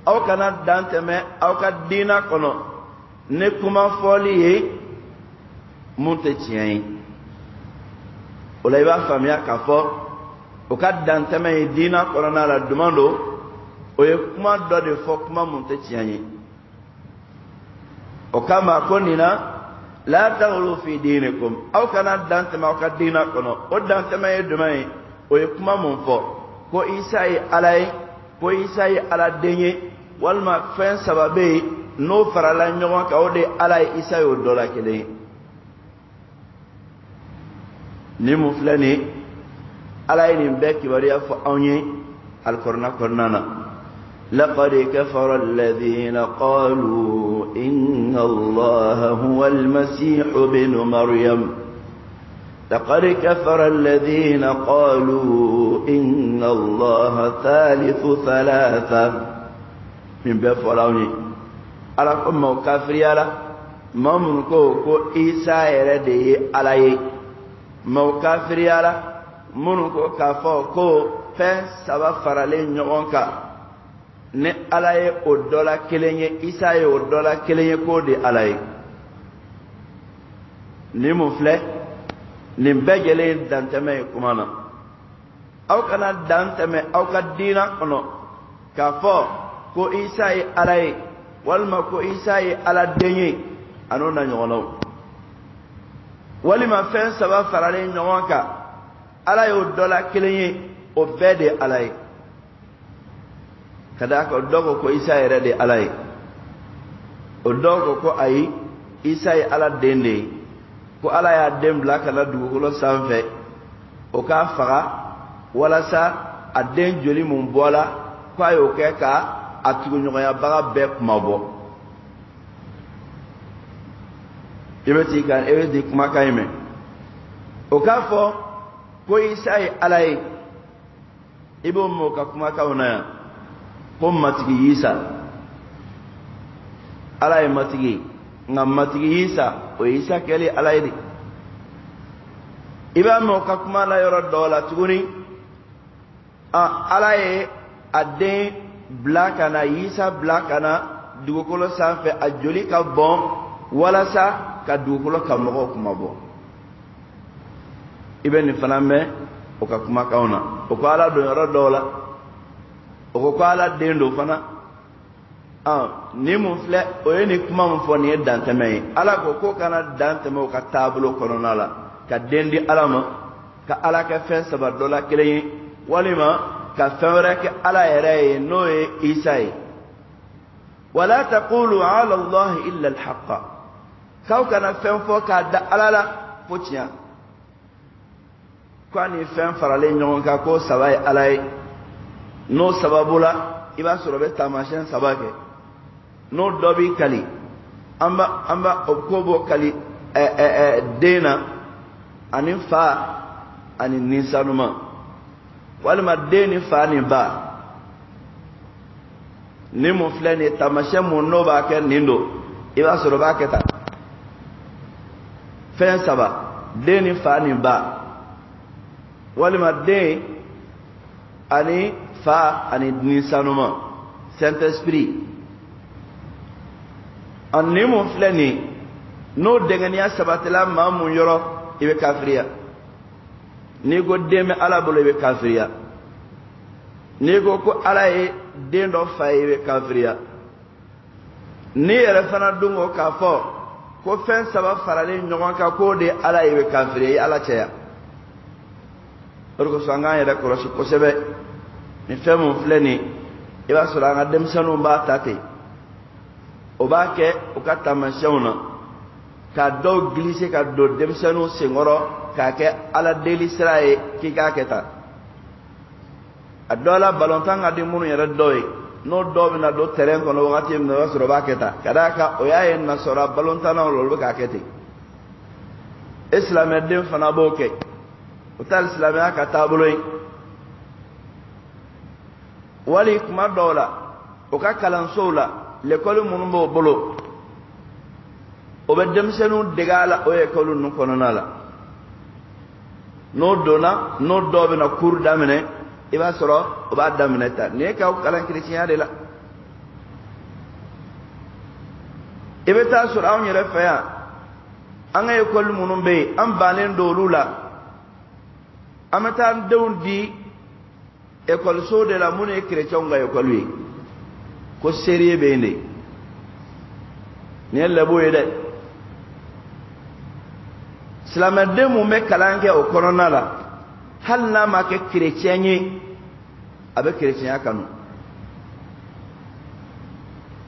aw kana dan tɛmɛ aw ka diina kɔnɔ ni kuma fɔli ye mun tɛ tiɲɛ ye. O la i b'a faamuya k'a fɔ o ka dan tɛmɛ ye diina kɔnɔna la duman don, o ye kuma dɔ de fɔ kuma mun tɛ tiɲɛ ye. O kama ko nin na la taghlu fi diinikum, aw kana dan tɛmɛ aw ka diina kɔnɔ. O dan tɛmɛ ye duman ye, o ye kuma mun fɔ ko Isa ye Ala ye, ko Isa ye Ala den ye, walima fɛn saba bɛ yen n'o farala ɲɔgɔn kan o de ye Ala ye, Isa y'o dɔ la kelen ye. Ni mun filɛ nin ye Ala ye nin bɛɛ kibaruya fɔ anw ye alikɔrɔna kɔnɔna na. لقد كفر الذين قالوا إن الله هو المسيح ابن مريم لقد كفر الذين قالوا إن الله ثالث ثلاثة من بفلاوني على كم كافر يلا ما منكو إيسا يردي عليه ما كافر يلا منكو كافو فين سبب فرالين يونكا ne Ala ye o dɔ la kelen ye, Isa ye o dɔ la kelen ye k'o de Ala ye. Ni mun filɛ nin bɛɛ lajɛlen dantɛmɛ ye kuma na. Aw kana dantɛmɛ aw ka diina kɔnɔ k'a fɔ ko Isa ye Ala ye walima ko Isa ye Ala den ye an'o na ɲɔgɔnnaw. Walima fɛn saba faralen ɲɔgɔn kan Ala ye o dɔ la kelen ye, o bɛɛ de Ala ye. Ka d'a kan dɔw ko Isa yɛrɛ de Ala ye, o dɔw ko ayi Isa ye Ala den de ye, ko Ala y'a den bila ka na dugukolo sanfɛ o k'a faga walasa a den joli mun bɔla ko a y'o kɛ ka a tuguɲɔgɔnyabaga bɛɛ kumabɔ. I bɛ t'i kumakan in mɛn. O k'a fɔ ko Isa ye Ala ye, i b'o mɛn o ka kumakanw na yan. Ko matigi Isa Ala ye matigi, nka matigi Isa o ye Isa kɛlen Ala ye de. I b'a mɛn o ka kuma la yɔrɔ dɔw la tuguni Ala ye a den bila ka na, Isa bila ka na dugukolo sanfɛ, a joli ka bɔn walasa ka dugukolo ka mɔgɔw kumabɔ. I bɛ nin fana mɛn o ka kumakanw na. O ko Ala don yɔrɔ dɔw la, o ko Ala den do fana. Ni mun filɛ o ye nin kuma mun fɔ nin ye dantɛmɛ ye. Ala ko kana dantɛmɛ o ka taabolo kɔnɔna la, ka den di Ala ma, ka Ala kɛ fɛn saba dɔ la kelen ye, walima ka fɛn wɛrɛ kɛ Ala yɛrɛ ye n'o ye Isa ye. wala taqulu ala Allahi illa al-haqqa, k'aw kana fɛn fɔ k'a da Ala la fo tiɲɛ. Ko ni fɛn faralen ɲɔgɔn kan ko saba ye Ala ye, n'o sababu la i b'a sɔrɔ bɛ taamasiyɛn saba kɛ. N'o dɔ b'i kali an b'a o ko bɔ kali den na ani fa ani ninsanuma, walima den ni fa ni ba. Ni mun filɛ nin ye taamasiyɛn mun n'o b'a kɛ nin don, i b'a sɔrɔ b'a kɛ tan. Fɛn saba, den ni fa ni ba, walima den ani fa ani ninsanuma, Saint-Esprit. Ni mun filɛ nin ye n'o dɛngɛniya sabatila maa mun yɔrɔ i bɛ kafiriya. N'i ko den bɛ Ala bolo i bɛ kafiriya. N'i ko Ala ye den dɔ fa ye i bɛ kafiriya. N'i yɛrɛ fana dun ko k'a fɔ ko fɛn saba faralen ɲɔgɔn kan k'o de ye Ala ye i bɛ kafiriya, i ye Ala cɛya. O de kosɔn an k'an yɛrɛ kɔlɔsi kosɛbɛ. Nin fɛn mun filɛ nin ye i b'a sɔrɔ an ka denmisɛnninw b'a ta ten. O b'a kɛ u ka taamasiyɛnw na, ka dɔw gilise ka don denmisɛnninw senkɔrɔ k'a kɛ Ala deli sira ye k'i k'a kɛ tan. A dɔw la balontan ka di minnu yɛrɛ dɔw ye, n'o dɔw bɛna don terrain kɔnɔ wagati min na o b'a sɔrɔ o b'a kɛ tan, ka d'a kan o y'a ye nasɔrɔ balontannaw la olu bɛ k'a kɛ ten. E silamɛden fana b'o kɛ, o t'a silamɛya ka taabolo ye. Wali kuma dɔw la o ka kalansow la, l'école minnu b'o bolo o bɛ denmisɛnninw dege a la o école ninnu kɔnɔna la. N'o donna n'o dɔw bɛna cours daminɛ i b'a sɔrɔ o b'a daminɛ ta nin ye k'aw kalan chrétien de la i bɛ taa sɔrɔ anw yɛrɛ fɛ yan an ka école minnu bɛ yen an bannen don olu la an bɛ taa an denw di ekɔliso de la minnu ye chrétienw ka école ye ko serie bɛ yen de nin ye lɛbo ye dɛ silamɛden mun bɛ kalan kɛ o kɔnɔna la hali n'a ma kɛ chrétien ye a bɛ chrétienya kanu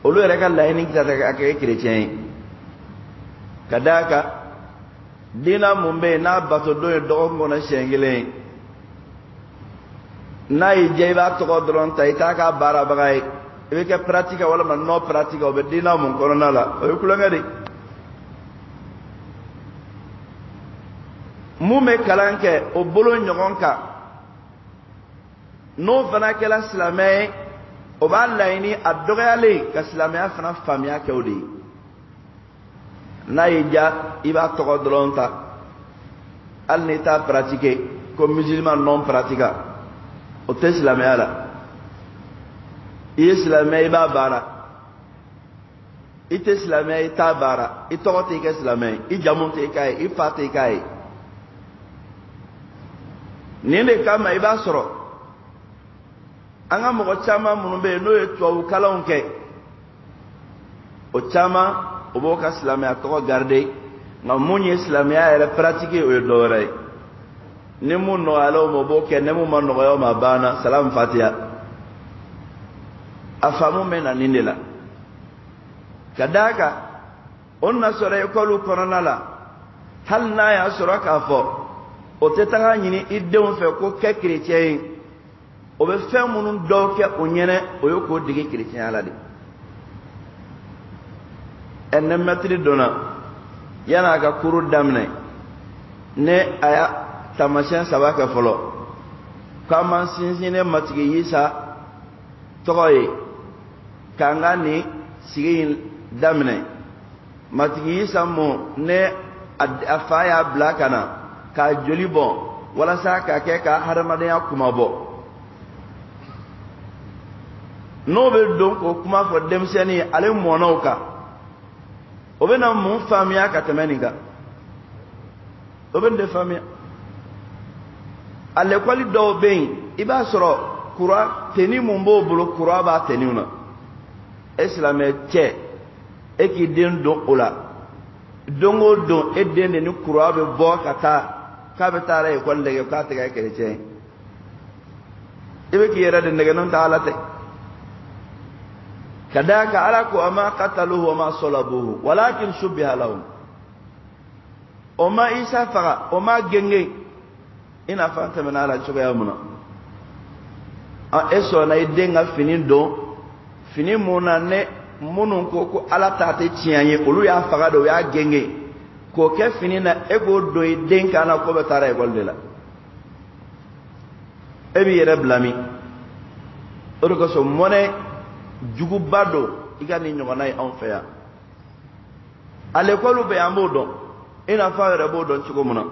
olu yɛrɛ ka laɲini tɛ a kɛ chrétien ye ka d'a kan diina mun bɛ yen n'a bato don ye dɔgɔkun kɔnɔ siɲɛ kelen n'a y'i diya i b'a tɔgɔ dɔrɔn ta i t'a k'a baarabaga ye i bɛ kɛ pratique walima non pratique o bɛ diina mun kɔnɔna la o ye kulonkɛ de mun bɛ kalan kɛ o bolo ɲɔgɔn kan n'o fana kɛra silamɛ ye o b'a laɲini a dɔgɔyalen ka silamɛya fana faamuya kɛ o de ye n'a y'i diya i b'a tɔgɔ dɔrɔn ta hali n'i t'a pratiquer ko musulman non pratiquant o tɛ silamɛya la i ye silamɛ i b'a baara i tɛ silamɛ i t'a baara i tɔgɔ tɛ i kɛ silamɛ ye i jamu tɛ i k'a ye i fa tɛ i k'a ye nin de kama i b'a sɔrɔ an ka mɔgɔ caman minnu bɛ yen n'o ye tubabukalanw kɛ o caman o b'o ka silamɛya tɔgɔ garder nka mun ye silamɛya yɛrɛ pratiquer o ye dɔ wɛrɛ ye ni mun nɔgɔyala o ma o b'o kɛ ni mun ma nɔgɔya o ma a banna salamu fatiha a faamu bɛ na nin de la ka d'a kan o na sɔrɔ école kɔnɔna la hali n'a y'a sɔrɔ k'a fɔ o tɛ taga ɲini i denw fɛ ko kɛ chrétien ye o bɛ fɛn minnu dɔw kɛ o ɲɛnɛ o ye k'o dege chrétienya la de ɛnɛ mɛtiri donna yan'a ka cours daminɛ ne a y'a taamasiyɛn 3 kɛ fɔlɔ k'an m'an sinsin ne matigi Yisa tɔgɔ ye k'an ka nin sigi in daminɛ matigi Yisa mun ne a fa y'a bila ka na k'a joli bɔn walasa k'a kɛ ka hadamadenya kuma bɔ n'o bɛ don k'o kuma fɔ denmisɛnnin ye ale mɔnaw kan o bɛ na mun faamuya ka tɛmɛ nin kan o bɛ nin de faamuya a l'école dɔw bɛ yen i b'a sɔrɔ courant tenue mun b'o bolo courant b'a tenue na e silamɛ cɛ e k'i den don o la don o don e den de ni courant bɛ bɔ ka taa k'a bɛ taa école lajɛ k'a tɛ kɛ chrétien ye i bɛ k'i yɛrɛ de nɛgɛ n'o tɛ Ala tɛ ka d'a kan Ala ko a ma qataluhu wa ma salabuhu walakin shubbiha lahum o ma Isa faga o ma genge i n'a fɔ an tɛmɛna a la cogoya min na e sɔnna i den ka fini don fini mun na ne minnu ko Ala ta tɛ tiɲɛ ye olu y'a faga de o y'a genge k'o kɛ fini na e k'o don i den kan na ko bɛ taara école de la e b'i yɛrɛ bila min o de kosɔn mɔnɛ juguba don i ka nin ɲɔgɔnna ye anw fɛ yan a l'école bɛ an b'o dɔn i n'a fɔ aw yɛrɛ b'o dɔn cogo min na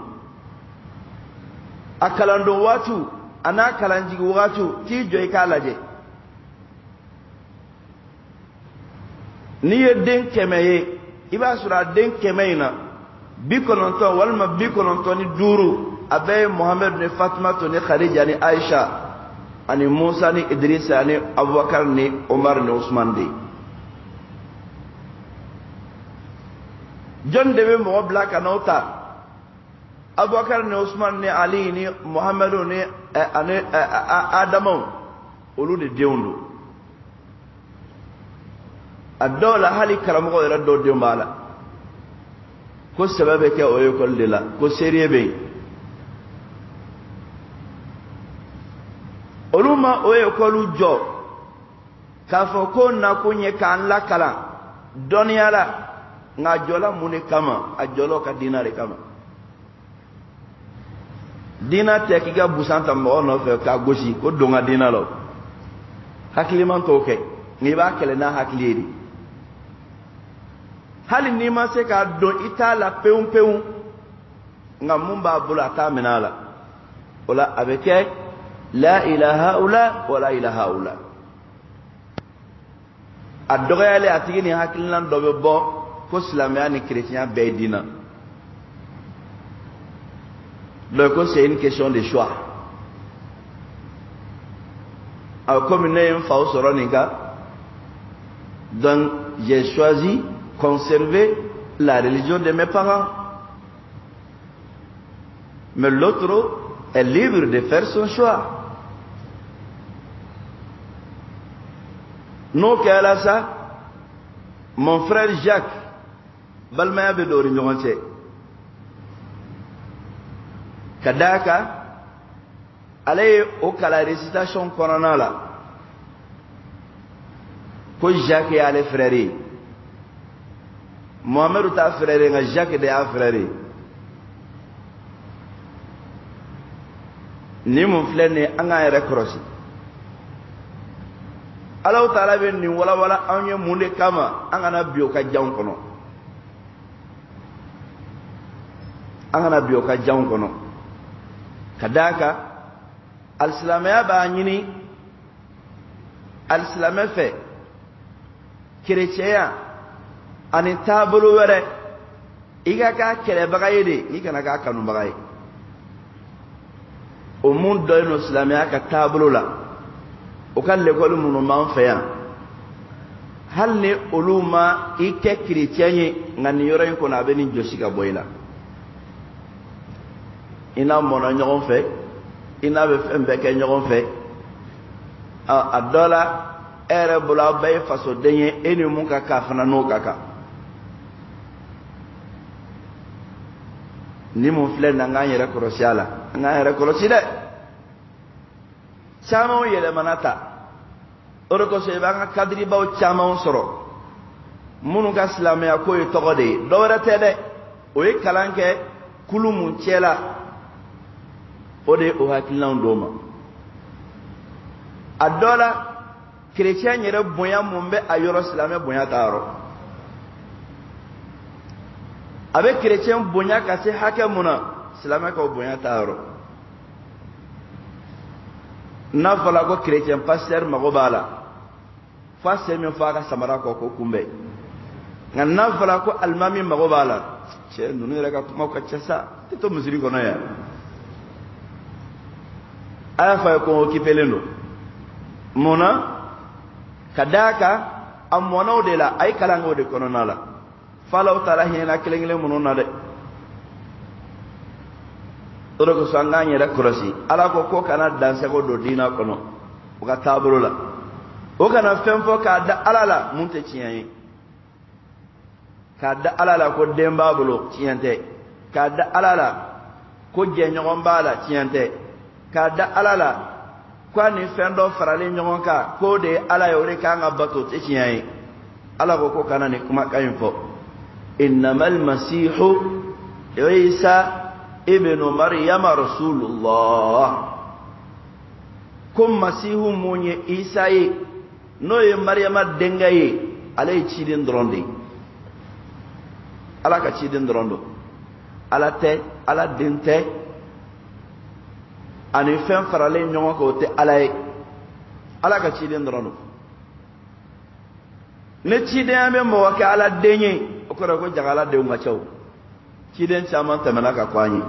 a kalan don waatiw a n'a kalan jigin waatiw t'i jɔ i k'a lajɛ n'i ye den 100 ye i b'a sɔrɔ a den 100 in na 90 walima 95 a bɛɛ ye Muhamadu ni Fatumatu ni Khadija ni Aisha ani Musa ni Idrisa ni Abubakar ni Umar ni Usman de jɔn de bɛ mɔgɔ bila ka n'aw ta Abubakar ni Usman ni Ali ni Muhammadu ni Adamaw olu de denw don a dɔw la hali karamɔgɔ yɛrɛ dɔw denw b'a la ko sɛbɛ bɛ kɛ o école de la ko serie bɛ yen olu ma o école jɔ k'a fɔ ko nakun ye k'an lakalan dɔnniya la nka a jɔla mun de kama a jɔla ka diina de kama diina tɛ k'i ka busan ta mɔgɔ nɔfɛ k'a gosi ko don ka diina la hakiliman t'o kɛ nka i b'a kɛlɛ n'a hakili ye de hali n'i ma se k'a dɔn i t'a la pewu pewu nka mun b'a bolo a t'a minɛ a la o la a bɛ kɛ لا إلى هؤلاء ولا إلى هؤلاء الدغيا لي أتيني هكذا دوبو كسلامي chrétien بيدنا donc c'est une question de choix comme nous avons fait au Soronika donc j'ai choisi conserver la religion de mes parents mais l'autre est libre de faire son choix. Nous qui allons ça, mon frère Jacques, balmaya be dori ñogon ce kadaka alaye o kala récitation kɔnɔna la ko Jacques ye ale frère ye Mohamadu t'a frère ye nka Jacques de y'a frère ye ni mun filɛ nin ye an k'an yɛrɛ kɔlɔsi Allahu Taala bɛ nin walawala anw ye mun de kama an kana bi o ka janw kɔnɔ an kana bi o ka janw kɔnɔ ka d'a kan alisilamɛya b'a ɲini alisilamɛ fɛ kerecɛnya ani taabolo wɛrɛ i ka k'a kɛlɛbaga ye de i kana k'a kanubaga ye o mun dɔ ye no silamɛya ka taabolo la o ka l'école minnu b'an fɛ yan hali ni olu ma i kɛ kerecɛn ye nka nin yɔrɔ in kɔnɔ a bɛ nin jɔsi ka bɔ i la i n'a mɔna ɲɔgɔn fɛ i n'a bɛ fɛn bɛɛ kɛ ɲɔgɔn fɛ a dɔ la e yɛrɛ bolo aw bɛɛ ye fasoden ye e ni mun ka kan fana n'o ka kan ni mun filɛ nin an k'an yɛrɛ kɔlɔsi a la an k'an yɛrɛ kɔlɔsi dɛ camanw yɛlɛmana ta o de kosɔn i b'an ka kadiribaw camanw sɔrɔ minnu ka silamɛya ko ye tɔgɔ de ye dɔwɛrɛ tɛ dɛ o ye kalan kɛ kulu mun cɛla o de ye o hakilinaw d'o ma a dɔ la kerecɛn yɛrɛ bonya mun bɛ a yɔrɔ silamɛ bonya t'a yɔrɔ a bɛ kerecɛn bonya ka se hakɛ mun na silamɛ ka o bonya t'a yɔrɔ n'a fɔra ko kerecɛn pasitɛri mago b'a la fo a se min fɔ a ka samara kɔ ko kunbɛn nka n'a fɔra ko alimami mago b'a la cɛ ninnu yɛrɛ ka kumaw ka ca sa tɛ to misiri kɔnɔ yan a y'a fɔ a ye ko n occupelen don mun na ka d'a kan a mɔnaw de la a ye kalan kɛ o de kɔnɔna la fo Alahu Taala hinɛna kelen kelen minnu na dɛ o de kosɔn an k'an yɛrɛ kɔlɔsi Ala ko kana dansɛgo don diina kɔnɔ o ka taabolo la o kana fɛn fɔ k'a da Ala la mun tɛ tiɲɛ ye k'a da Ala la ko den b'a bolo tiɲɛ tɛ k'a da Ala la ko jɛɲɔgɔn b'a la tiɲɛ tɛ k'a da Ala la ko a ni fɛn dɔ faralen ɲɔgɔn kan k'o de ye Ala ye o de kan ka bato o tɛ tiɲɛ ye Ala ko kana nin kumakan in fɔ innamal masihu Isa ibnu Maryama rasulullah ko masihu mun ye Isa ye n'o ye Maryama denkɛ ye ale ye ciden dɔrɔn de ye Ala ka ciden dɔrɔn don Ala tɛ Ala den tɛ ani fɛn faralen ɲɔgɔn kan o tɛ Ala ye Ala ka ciden dɔrɔn don ni cidenya bɛ mɔgɔ kɛ Ala den ye o kɔrɔ ko jaga Ala denw ka ca o ciden caman tɛmɛna ka kɔ an ye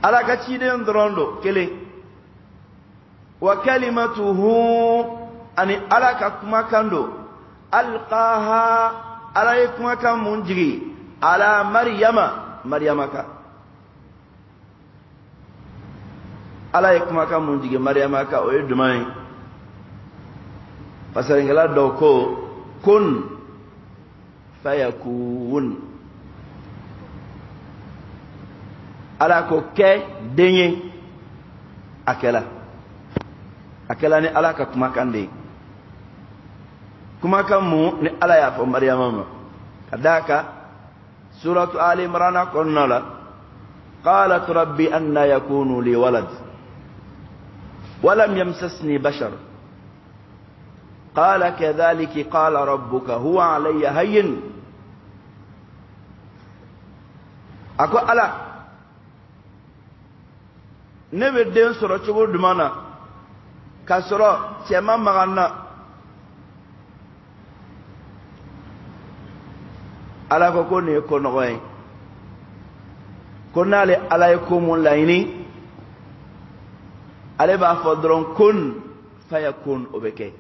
Ala ka ciden dɔrɔn don kelen wa kalimatuhu ani Ala ka kumakan don alqaha Ala ye kumakan mun jigi ala Maryama kan Ala ye kumakan mun jigi Maryama kan o ye duman ye fasarinkɛla dɔw ko kun fayakun Ala ko kɛ den ye a kɛla ni Ala ka kumakan de ye kumakan mun ni Ala y'a fɔ Maryama ma ka d'a kan suratu Ali Imran kɔnɔna la qalat rabbi anna yakunu li walad walam yamsasni bashar qala kadhalika qala rabbuka huwa alayya hayyin ako Ala ne be den sɔrɔ cogo duman na ka sɔrɔ cɛ ma maga n na ala ko nin ye ko nɔgɔ ye ko n'ale ala ye ko mun laɲini ale b'a fɔ dɔrɔn kun fayakun o bɛ kɛ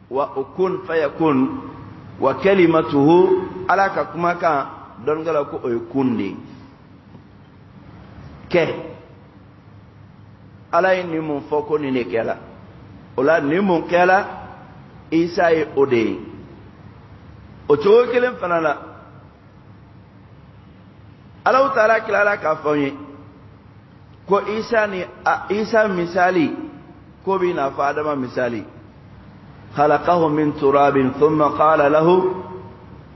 wa o kun fayakun wa kalimatuhu ala ka kumakan dɔnnikɛla ko o ye kun de ye kɛ ala ye nin mun fɔ ko nin de kɛla o la nin mun kɛla isa ye o de ye o cogo kelen fana la Allahu Taala kilala k'a fɔ n ye ko isa misali ko b'i n'a fɔ adama misali khalaqahu min turabin thumma qala lahu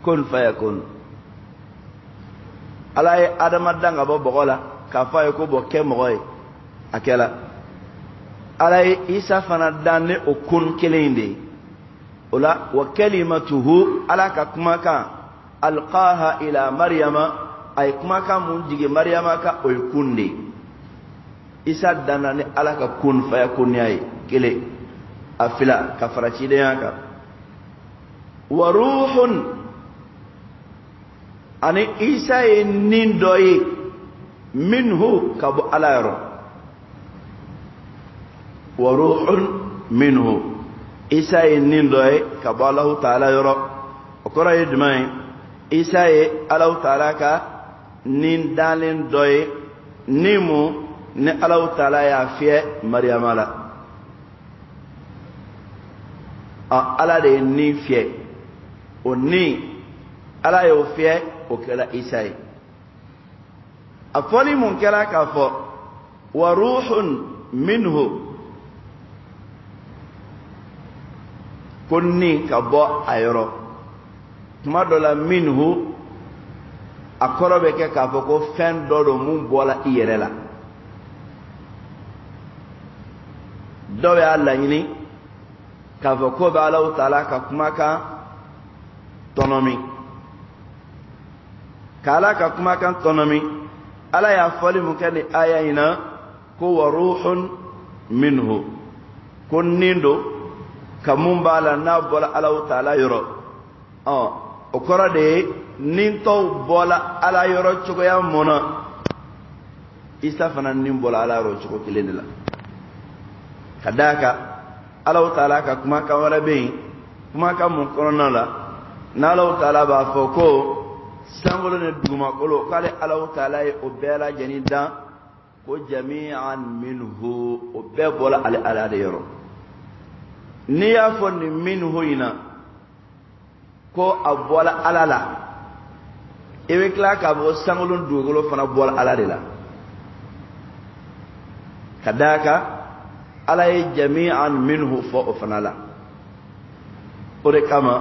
kun fayakun ala ye adama dan ka bɔ bɔgɔ la k'a fɔ a ye ko bɔ kɛ mɔgɔ ye a kɛla ala ye isa fana dan ni o kun kelen in de ye o la wa kalimatuhu ala ka kumakan alqaha ila maryama a ye kumakan mun jigin maryama ka o ye kun de ye isa danna ni ala ka kun fayakunya ye kelen a fila ka fara cidenya kan wa ruhun ani isa ye nin dɔ ye minhu ka bɔ ala yɔrɔ wa ruhun minhu isa ye nin dɔ ye ka bɔ Allahu Taala yɔrɔ o kɔrɔ ye jumɛn ye isa ye Allahu Taala ka nin dalen dɔ ye ni mun ni Allahu Taala y'a fiyɛ Mariyama la ala de ye nin fiyɛ o nin ala y'o fiyɛ o kɛra isa ye a fɔli mun kɛra k'a fɔ wa ruhun minhu ko nin ka bɔ a yɔrɔ tuma dɔ la minhu a kɔrɔ bɛ kɛ k'a fɔ ko fɛn dɔ don mun bɔra i yɛrɛ la dɔw y'a laɲini k'a fɔ ko bɛ Allahu Taala ka kumakan tɔnɔmi k'ala ka kumakan tɔnɔmi ala y'a fɔli mun kɛ ni aya in na ko wa ruhun minhu ko nin don ka mun b'a la n'a bɔra Allahu Taala yɔrɔ o kɔrɔ de ye nin tɔw bɔra ala yɔrɔ cogoya mun na isa fana nin bɔra ala yɔrɔ cogo kelen de la ka d'a kan Allahu Taala ka kumakan wɛrɛ bɛ yen kumakan mun kɔnɔna la n'Allahu Taala b'a fɔ ko sankolo ni dugumakolo k'ale Allahu Taala ye o bɛɛ lajɛlen dan ko jami'an minhu o bɛɛ bɔra ale ala de yɔrɔ n'i y'a fɔ nin minhu in na ko a bɔra ala la i bɛ tila k'a fɔ sankolo ni dugukolo fana bɔra ala de la ka d'a kan ala ye jami'an minhu fɔ o fana la o de kama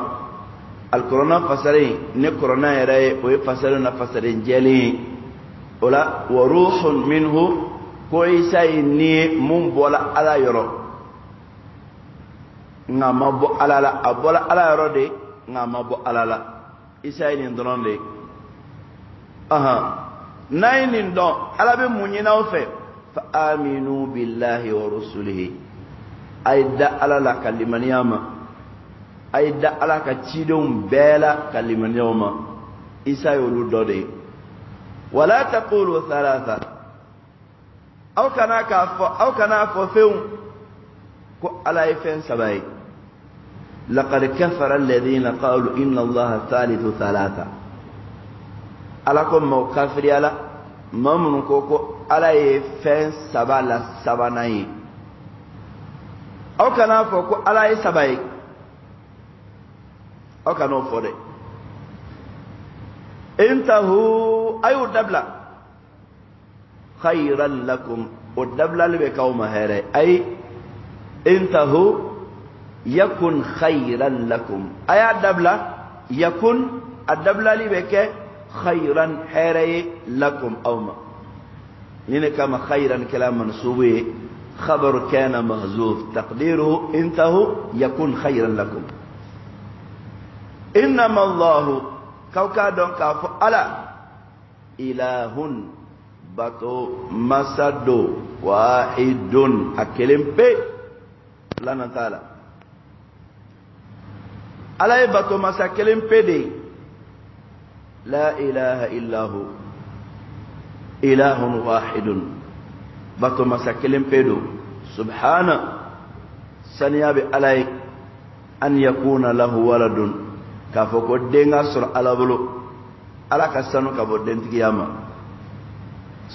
alkorona fasaren ne korona yɛrɛ ye o ye fasaren na fasaren jɛlen ye o la wa ruhun minhu ko isa ye nin ye mun bɔra ala yɔrɔ nka ma bɔ ala la a bɔra ala yɔrɔ de nka ma bɔ ala la isa ye nin dɔrɔn de n'a ye nin dɔn ala bɛ mun ɲini aw fɛ fa aminu billahi wa rusulihi a ye da ala la ka limaniya ma a ye da ala ka cidenw bɛɛ la ka limaniyaw ma isa ye olu dɔ de ye wala taqulu thalatha aw kana fɔ fewu ko ala ye fɛn saba ye laqad kafara alladhina qalu inna allaha thalithu thalatha ala ko maaw kafiriya la maa minnu ko ala ye fɛn saba la sabanan ye aw kana fɔ ko ala ye saba ye aw kana o fɔ dɛ intahu ayu dabla khayran lakum o dablali bɛ k'aw ma hɛrɛ ay intahu yakun khayran lakum a y'a dabla yakun a dablali bɛ kɛ khayran hɛrɛ ye lakum aw ma ni ne kama khayran kɛla mansubu ye khabaru kana mahzuf taqdiruhu intahu yakun khayran lakum innama allahu kaw ka dɔn k'a fɔ ala ilahun bato masa do wahidun akelim pe lana taala ala bato masa kelim pe de la ilaha illahu ilahun wahidun bato masa kelim pe do subhana saniya bi alay an yakuna lahu waladun ka foko denga sur ala bulu ala ka sanu ka bo dentigiyama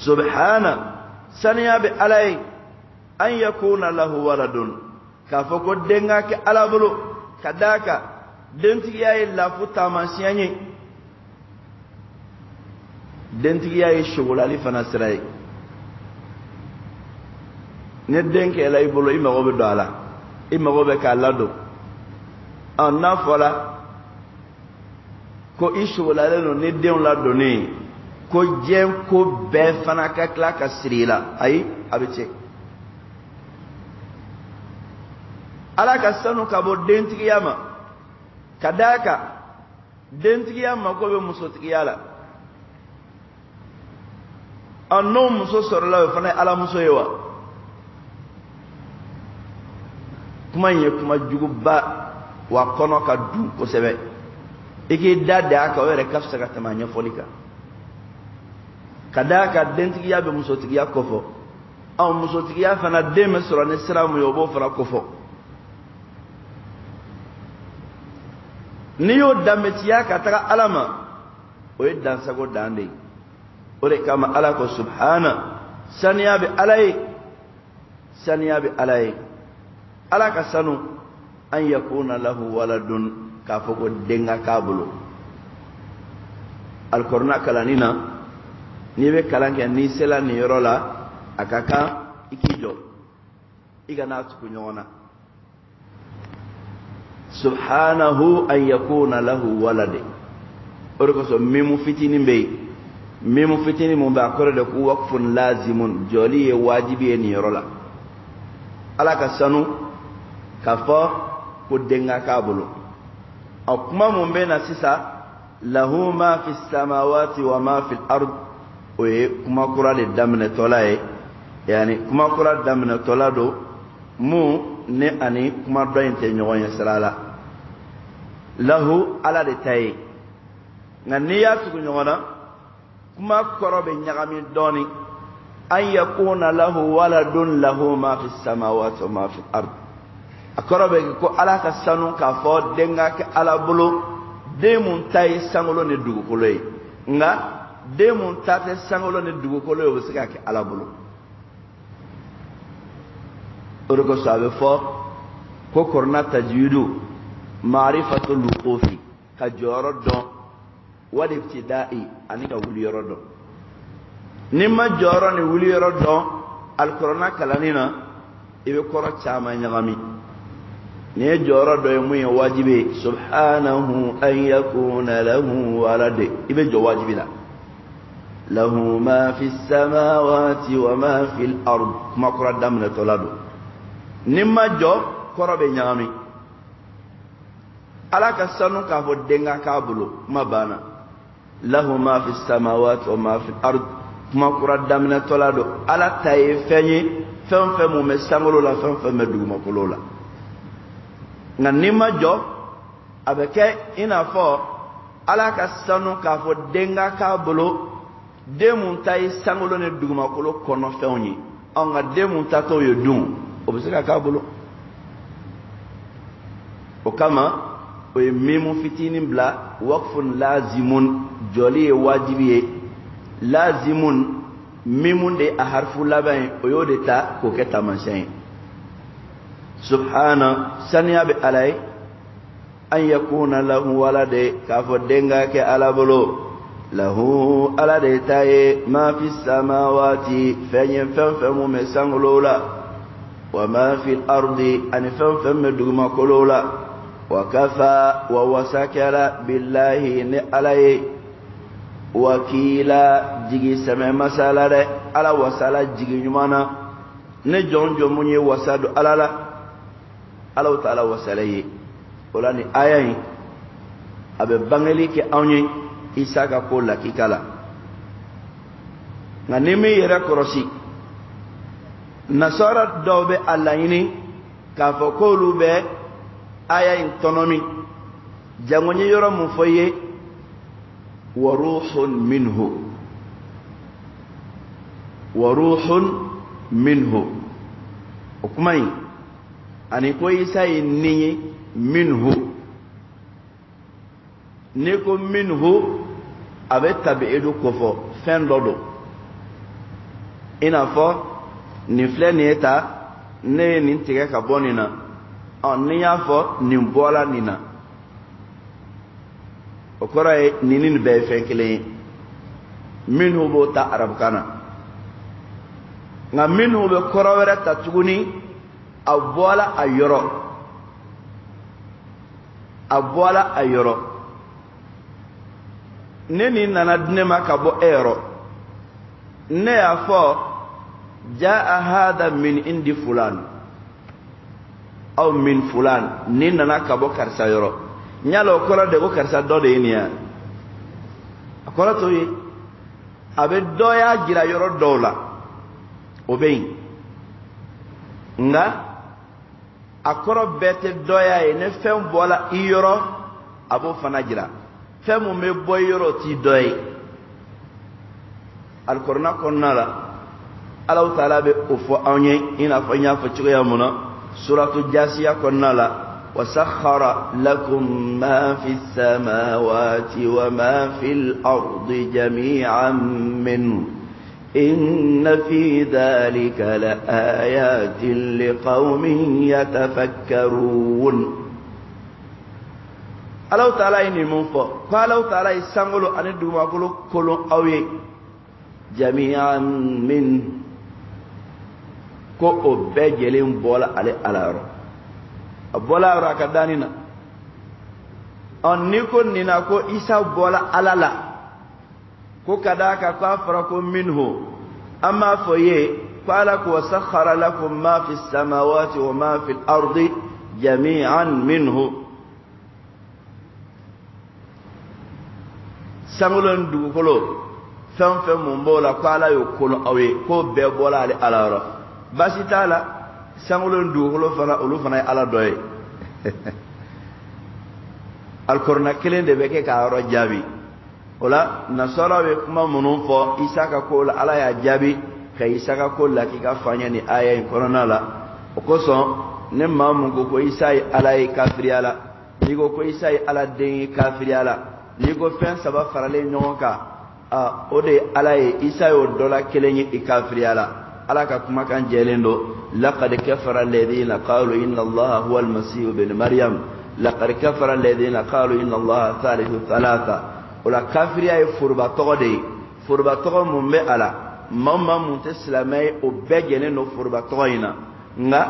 subhana saniya bi alay an yakuna lahu waladun ka foko denga ke ala bulu kadaka dentigiyaye lafu tamansiyanyi dentigiyaye shugulali fana siraye ne denke la ibolo imago be do ala imago be ka lado an na fola ko ishugulale no ne den la doni ko jen ko be fana ka kla ka sirila ay abice ala ka sanu ka bo dentigiyama kadaka dentigiyama ko be musotigiyala anno muso sorla fana ala muso yewa kuma ye kuma juguba wa kono ka du ko sebe ike dada ka were kafsa ka tamanya folika kadaka dentigiya be musotigiya kofo aw musotigiya fana deme soro ne siramu yo bo fana kofo ni yo dametiya ka taga alama o yi dansago dande o de kama ala ko subhana saniya bi alay ala ka sanu an yakuna lahu waladun ka foko denga kabulo alkorna kalanina ni be kalanke ni sela ni yorola akaka ikijo igana tuku nyona subhanahu an yakuna lahu walade orko so mimu fitini mo ba kore de ku waqfun lazimun joli e wajibi ni yorola ala ka sanu kafa ko denga kabulo akuma mo be na sisa lahu ma fi samawati wa ma fi al-ard o ye kuma kura de damne tolaye yani kuma kura damne tolado mu ne ani kuma do inte nyoya salala lahu ala de tay ngani ya tuku nyona kuma korobe nyagami doni an yakuna lahu waladun lahu ma fi samawati wa ma fi al-ard akorobe ko ala ka sanu ka fo denga ke ala bulu de mun tay sangolo ne dugu koloy nga de mun tate sangolo ne dugu koloy o sika ke ala bulu orko sabe fo ko korna tajwidu ma'rifatul luqufi ka joro don wal ibtida'i anika wuli yoro don nimma joro ni wuli yoro don alqur'ana kalanina ibe koro chama nyagami ne joro do mu ye wajibi subhanahu an yakuna lahu walad ibe jo wajibi la lahu ma fi samawati wa ma fi al-ard ma qura damna tolado nimma jo korobe nyami ala ka sanu ka fo denga ka bulu mabana lahu ma fi samawati wa ma fi al-ard ma qura damna tolado ala tay feñi fem fem mu me sangolo la fem fem me duguma ko lola nga nima jo abeke ina fo ala ka sanu ka fo denga ka bulu demun tay sangolo ne duguma ko kono fewni on nga demun tato yo dum obisika ka bulu o kama o mimu fitini bla waqfun lazimun joli wajibi lazimun mimun de a harfu laban o yode ta ko keta mansen subhana saniya bi alay an yakuna lahu walade ka fo denga ke ala bolo lahu alade taye ma fi samawati fenye fenfemu me sanglola wa ma fi al-ardi an fenfemu duguma kolola wa kafa wa wasakala billahi ni alay wakila jigi seme masala de ala wasala jigi nyumana ne jonjo munye wasadu alala ala taala wasalaye wala ni ayayi abe bangeli ke awni isaka ko la kikala ngani me yera korosi nasara dɔw bɛ a laɲini k'a fɔ k'olu bɛ aya in tɔnɔmi jango n ye yɔrɔ mun fɔ i ye wa ruhun minhu o kuma in ani ko isa ye nin ye minhu ni ko minhu a bɛ tabi'idu kofɔ fɛn dɔ don i n'a fɔ nin filɛ nin ye ta ne ye nin tigɛ ka bɔ nin na ni y'a fɔ nin bɔla nin na o kɔrɔ ye nin ni nin bɛɛ ye fɛn kelen ye minnu b'o ta arabukan na nka minnu bɛ kɔrɔ wɛrɛ ta tuguni a bɔla a yɔrɔ ne nin nana di ne ma ka bɔ e yɔrɔ ne y'a fɔ jaa hada min indi fulan aw min fulan ni nana ka bɔ karisa yɔrɔ n y'a la o kɔrɔ de ko karisa dɔ de ye nin ye a kɔrɔ t'o ye a bɛ dɔ y'a jira yɔrɔ dɔw la o bɛ yen nka a kɔrɔ bɛɛ tɛ dɔ y'a ye ni fɛn bɔla i yɔrɔ a b'o fana jira fɛn mun bɛ bɔ i yɔrɔ o t'i dɔ ye alikɔrɔna kɔnɔna la Allahu Taala bɛ o fɔ anw ye i n'a fɔ n y'a fɔ cogoya mun na suratu Jaasiya kɔnɔna la وسخر لكم ما في السماوات وما في الأرض جميعا منه إن في ذلك لآيات لقوم يتفكرون الله تعالى ينمو قال الله تعالى يسمولو أن دوما كلهم أوي جميعا من كو أبجلين بولا على الأرض bola rakadanina on niko nina ko isa bola alala ko kadaka ko afra ko minhu amma foye qala ko sakhara lakum ma fi samawati wa ma fi al-ardi jami'an minhu sangolon dugukolo fɛn fɛn mun b'o la ko ala y'o kolon aw ye ko bɛɛ bɔla ale ala yɔrɔ basi t'a la sangolon dugukolo fana olu fana ye ala dɔ ye alkorona kelen de bɛ kɛ k'a yɔrɔ jaabi o la nasara bɛ kuma minnu fɔ isa ka ko la ala y'a jaabi ka isa ka ko la k'i ka fanya ni aya in kɔnɔna la o kosɔn ne maa mun ko isa ye ala ye kafiriya la n'i ko isa ye ala den ye kafiriya la n'i ko fɛn saba faralen ɲɔgɔn kan o de ye ala ye isa y'o dɔ la kelen ye i kafiriya la ala ka kumakan jɛlen don laqad kafara alladhina qalu inna allaha huwa almasih ibn maryam laqad kafara alladhina qalu inna allaha thalithu thalatha ola kafiriya ye foroba tɔgɔ de ye foroba tɔgɔ mun bɛ a la maa mun tɛ silamɛ ye o bɛɛ jɛlen don foroba tɔgɔ in na nka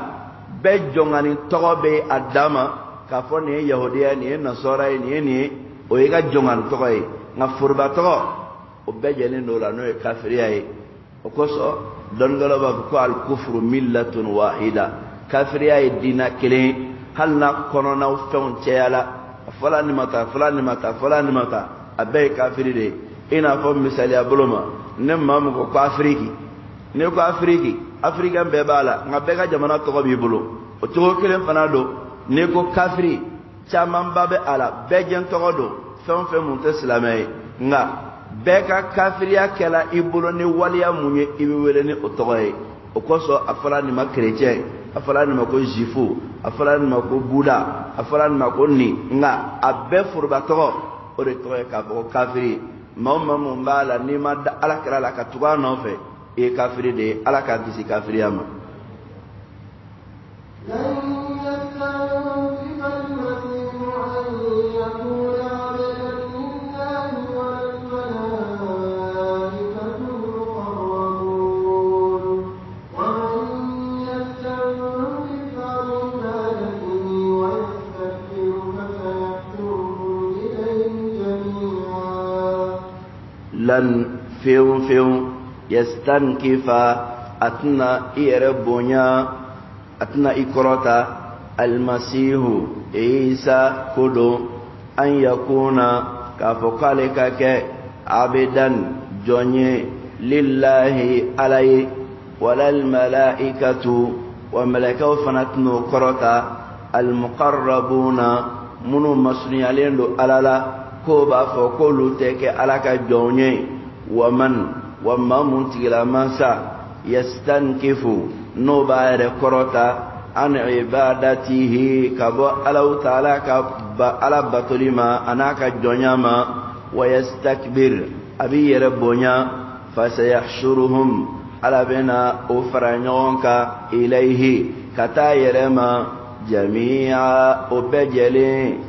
bɛɛ jɔngani tɔgɔ bɛ a dan ma k'a fɔ nin ye yahudiya nin ye nasara ye nin ye nin ye o ye ka jɔngani tɔgɔ ye nka foroba tɔgɔ o bɛɛ jɛlen don o la n'o ye kafiriya ye o kosɔn dɔnnibagaw b'a fɔ ko alikufuru millatun wahida kafiriya ye diina kelen hali n'a kɔnɔnaw fɛnw cɛyala a fɔla nin ma ta a fɔla nin ma ta a fɔla nin ma ta a bɛɛ ye kafiri de ye i n'a fɔ misaliya bolo ma ne maa min ko afiriki ne ko afiriki afirikɛn bɛɛ b'a la nka bɛɛ ka jamana tɔgɔ b'i bolo o cogo kelen fana don ne ko kafiri camanba bɛ a la bɛɛ jɛn tɔgɔ don fɛn o fɛn mun tɛ silamɛ ye nka bɛɛ ka kafiriya kɛla i bolo ni waliya mun ye i bɛ wele ni o tɔgɔ ye o kosɔn a fɔra nin ma kerecɛn a fɔra nin ma ko zifu a fɔra nin ma ko buda a fɔra nin ma ko nin nka a bɛɛ foroba tɔgɔ o de tɔgɔ ye k'a fɔ ko kafiri maa o maa mun b'a la n'i ma da ala kɛra la ka tugu a nɔfɛ i ye kafiri de ye ala k'an kisi kafiriya ma. lan few yastankifa atna irebunya atna ikrota almasihu isa kudu an yakuna kafokale kake abedan jonye lillahi alai ولا الملائكة وملائكة فنتنو كرتا المقربون منو مسني علين ألالا كوبا فوكولو تيكي ألاكا جوني وما منتقل منسا يستنكف نوبا كرتا عن عبادته كبو ألو تعالى كبا بطلما أناك جونيما ويستكبر أبي يربونيا فسيحشرهم على بنا أفرانيونك إليه كتا يرما جميعا أبجلين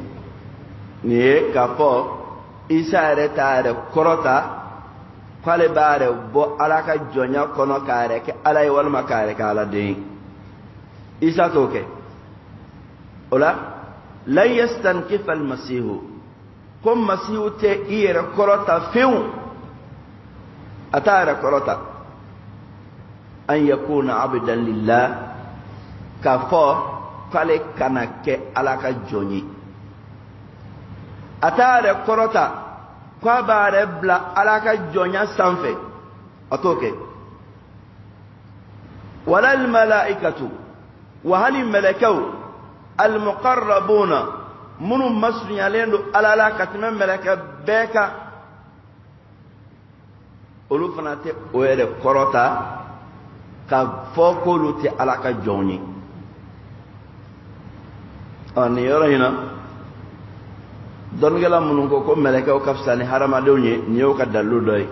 نيه كفو إسارة تارة كرتا قال بارة بو ألاك جونيا كونو كارك ألاي والما كارك على دين إسا توكي أولا لا يستنكف المسيح كم مسيح تئير كرتا فيو أتار كرتا أن يكون عبدا لله كفو قال كانك ألاك جوني أتار كرتا كبار بلا ألاك جونيا سانفي أتوكي ولا الملائكة وهل الملكو المقربون من مسلم يلندو على لا كتم ملك بيكا ألوفناتي وير كروتا كفوكولوتي على كجوني أني يرينا دونغلا منونكو كم ملكو كفساني حرما دوني نيو كدلو دوي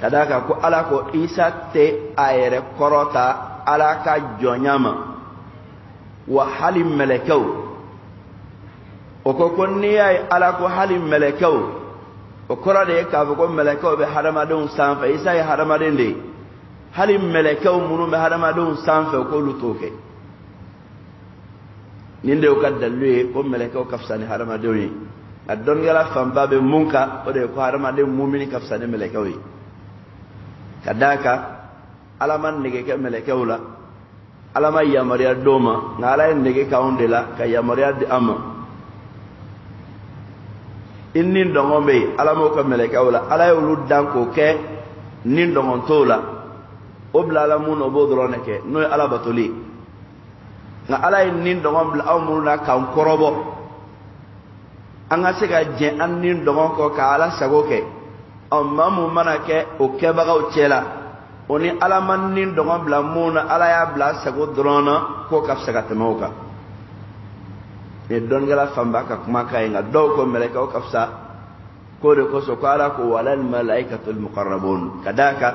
كداكا كو على كو إيسا تي آير كروتا alaka jonyama wa halim melekaw oko konniya alako halim melekaw okora de ka ko melekaw be hadamadun sanfa isa ya hadamadin de halim melekaw munu be hadamadun sanfa ko lutoke ninde o kaddalle ko melekaw kafsani hadamadun adon gala famba be munka o de ko hadamadun mu'mini kafsani melekaw kadaka alaman nege ke melekewla alama yamariya doma ngala nege kaundela ka yamariya di ama inni ndongo be alamo ko melekewla ala yulu danko ke nin ndongo tola obla alamun obodrone ke no ala batoli nga ala nin ndongo bla amuna kan korobo anga sega je an nin ndongo ko ka ala sagoke amma mu manake o kebaga o chela oni alaman nin dongon bla muna ala ya bla sago drona ko kaf saga temoka e don gala famba ka kuma kay nga do ko meleka o kafsa ko de ko so kala ko walal malaikatul muqarrabun kadaka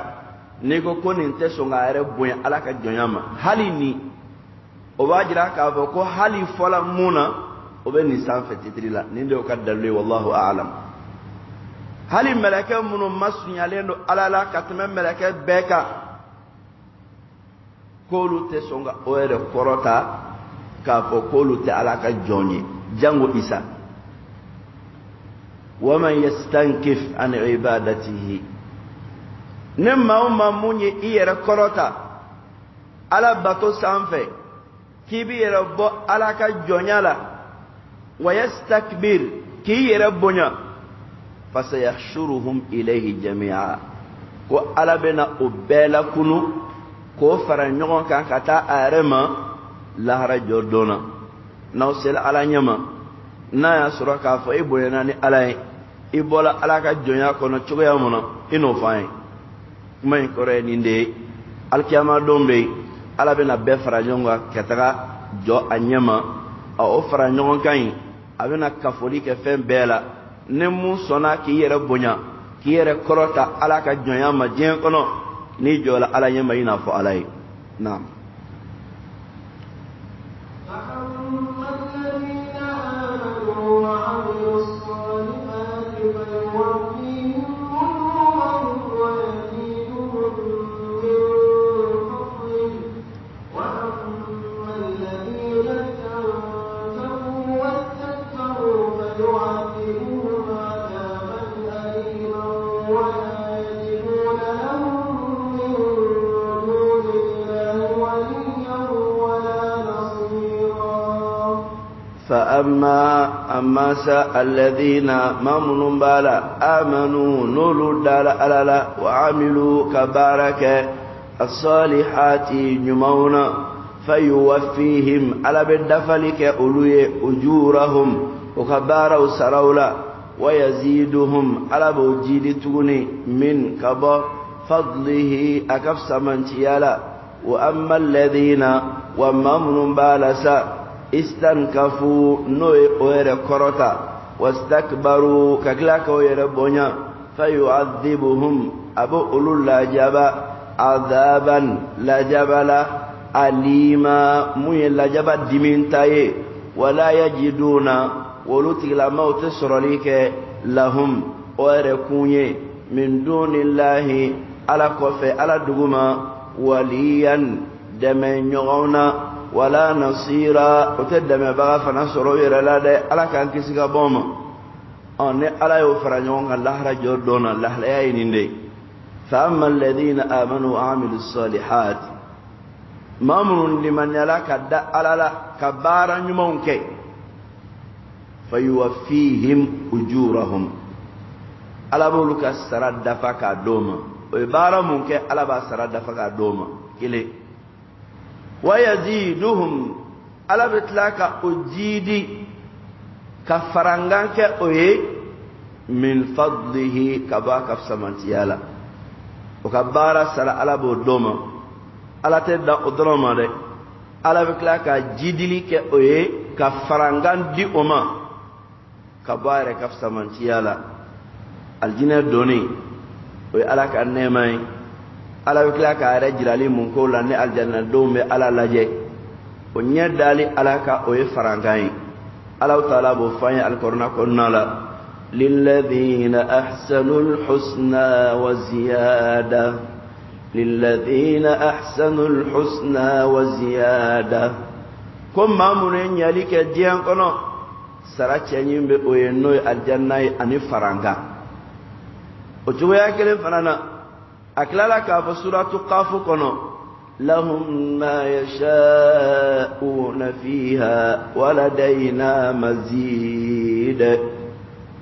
ni ko konin te so ngare buya ala ka jonyama halini o wajira ka ko hali fola muna o be ni sanfe titrila ni de o kaddalu wallahu a'lam hali meleke munu masunya lendo alala katme meleke beka kolu te songa oere korota ka fo kolu te alaka jonye jango isa waman yastankif an ibadatihi nemma umma munye iyere korota ala bato sanfe kibi yere bo alaka jonyala wa yastakbir ki yere bonya فسيحشرهم إليه جميعا كو على بنا أبلا كنو كو فرنيون كان كتا أرما لهر جردونا نوصل على نيما نا يسرى كافو إبو يناني علي إبولا على كجونيا كونو تشوغي أمونا إنو فاين ما ينكوري نيندي الكياما دومبي على بنا بفرنيون كتا جو أنيما أو فرنيون كاين أبنا كافولي كفين بيلا nemu sona ki yere bonya ki yere korota ala ka jonya ma jen kono ni jola ala nyama ina fo alai naam أما الذين مامنون بالا آمنوا نولوا دالا ألالا وعملوا كبارك الصالحات نمونا فيوفيهم على بالدفلك أولي أجورهم وكبار سرولا ويزيدهم على بوجيد توني من كبا فضله أكفس من تيالا وأما الذين وممن بالسا استنكفوا نوي وير كرتا واستكبروا ككلاك وير بنيا فيعذبهم أبو أولو لاجبا عذابا لاجبلا أليما مي لاجبا دمينتاي ولا يجدون ولوتي الموت سرليك لهم ويركوني من دون الله على كفي على دغما وليا دمن يغونا ولا نصيرا وتدم بغا فنصروا يرلا دي على كان كيسغا بوم ان على يفرنون الله رجو دون الله لا ينندي فاما الذين امنوا وعملوا الصالحات مامر لمن يلاك على كبارا يمونك فيوفيهم اجورهم على بولك سرد دفك دوما ويبارا منك على با سرد دفك دوما كلي ويزيدهم على بتلاك أجيدي كفرنغانك أوي من فضله كباك فسمانتيالا وكبارا سلا على بودوما على تدى أدروما دي على بتلاك جيدي كأوي كفرنغان دي أما كبارك فسمانتيالا الجنة دوني وي على كأنمي ala wikla ka rajirali mun ko la ne aljanna dombe ala laje o nyadali ala ka o e farangai ala taala bo fanya alqur'ana konnala lilladheena ahsanul husna wa ziyada lilladheena ahsanul husna wa ziyada ko mamune nyali ke dian kono sarache nyimbe o e noy aljanna ani faranga o juya kele fanana أكلالك فسورة قاف كنو لهم ما يشاءون فيها ولدينا مزيد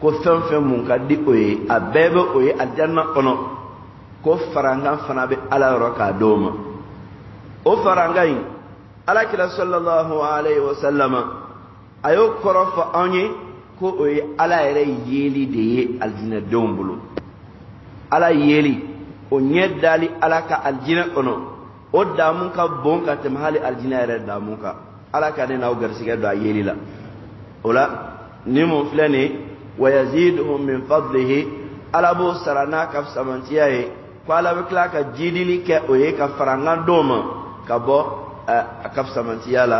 كفن في منكدي أوي أبيب أوي الجنة كنو كفرانغان فنابي على ركا دوما وفرانغين على كلا صلى الله عليه وسلم أيو كرف أني كو أوي على يلي دي الجنة دوم بلو على يلي o ñeddali alaka aljina kono o damun ka bon ka tem hali aljina re damun ka alaka ne naw garsiga do yeli la ola ni mo flani wa yaziduhum min fadlihi ala bo sarana ka samantiyaye ko ala be klaka jidili ke o ye ka faranga doma ka bo ka samantiyala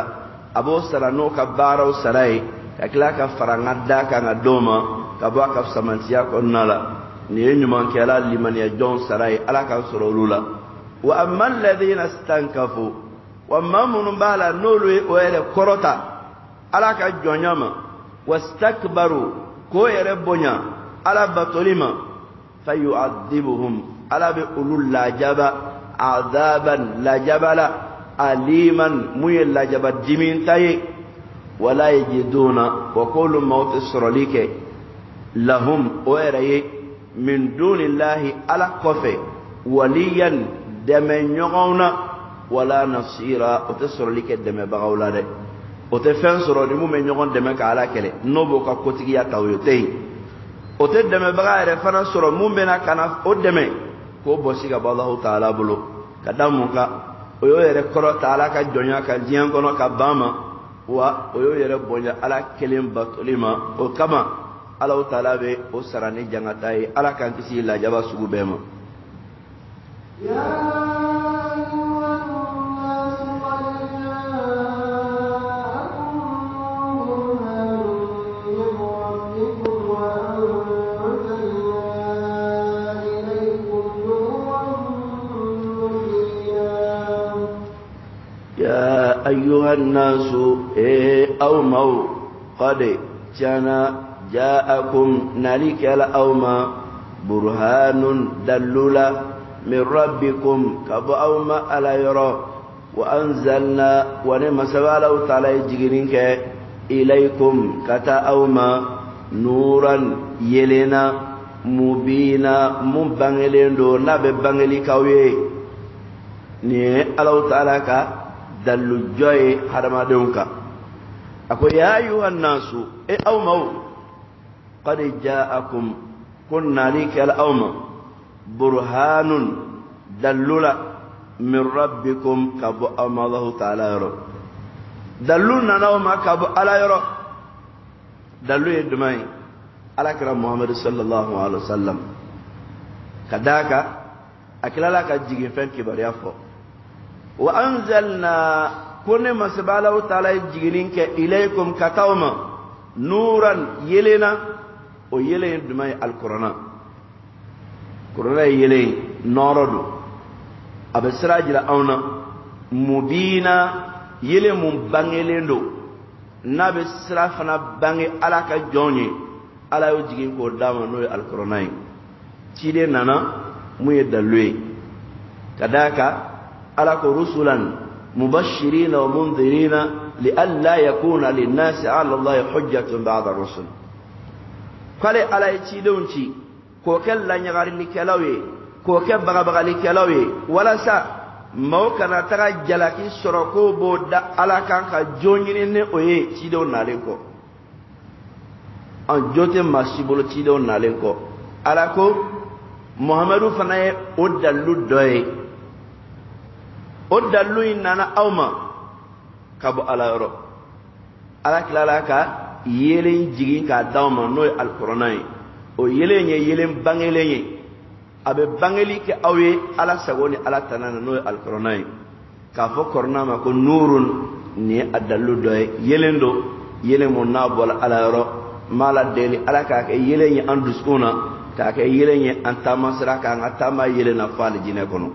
abo sarano ka baraw sarai ka klaka faranga da ka na doma ka bo ka samantiya ko nala ni nyuman kala liman ya jon sarai ala kan surulula wa amma alladhina stankafu wa mamun bala nulu o ere korota ala ka jonyama wastakbaru ko ere bonya ala batolima fayu'adhibuhum ala bi ulul lajaba adaban lajabala aliman muyel lajaba dimin tayi wala yajiduna wa kullu mawt surulike lahum o ere من دون الله على كفه وليا دم يغونا ولا نصيرا وتسر لك دم بغولا ده وتفنسر دم من يغون دم على كله نوبو كوتيا تاويتي وتدم بغير فنسر مؤمنا كان ودم كو بوسيغا الله تعالى بلو كداموكا oyo yere koro taala ka jonya ka jian kono ka bama wa oyo yere bonya ala kelim batulima o kama ala taala be o sarani jangatai ala kan kisi la jaba sugu bema ya أيها الناس أو مو قد جاءكم نالك الأوما برهان دلولا من ربكم كبأوما ألا يرى وأنزلنا ونما سوالو تعالى جيرينك إليكم كتا أوما نورا يلنا مبينا مبانغلين دو نبي بانغلي كوي ni Allah ta'ala ka dallu joy hadama deunka ako ya ayuhan nasu awmaw qad ja'akum kunna likal awma burhanun dallula min rabbikum kabu Allah ta'ala yaro dalluna nawma kabu ala yaro dallu yedmai ala kira Muhammad sallallahu alaihi wasallam kadaka akilala ka jigin fen kibariya fo wa anzalna kunna masbala ta'ala jiginin ke ilaykum katawma nuran yelena o yelen dumay alqur'ana qur'ana yelen norodu abasrajila awna mubina yele mum bangelendo nabe srafana bange alaka jonye ala yo jigin ko dama no alqur'ana cide nana muye dalwe kadaka ala ko rusulan mubashirin wa munzirin li alla yakuna lin nas ala allah hujjatun ba'da ar-rusul kale ala cide unci ko kella nyagari likelawe ko ke baga li kelawe wala sa maw kana taga jalaki soroko boda ala kan ka jonyini ne oye cido nalen ko an jote masibolo cido nalen ko ala ko muhammadu fanaye o dallu doye o dallu inana awma kabo ala yoro ala kilala ka yelen jigin ka dawma no alqur'ana o yelen yelen bangelenye abe bangeli ke awe ala sagoni ala tanana no alqur'ana ka fo korna ma ko nurun ni adallu doy yelendo yelen mo na bol ala yoro mala deli ala ka ke yelen anduskuna ka ke yelen antama siraka ngata yelen na fal jine kono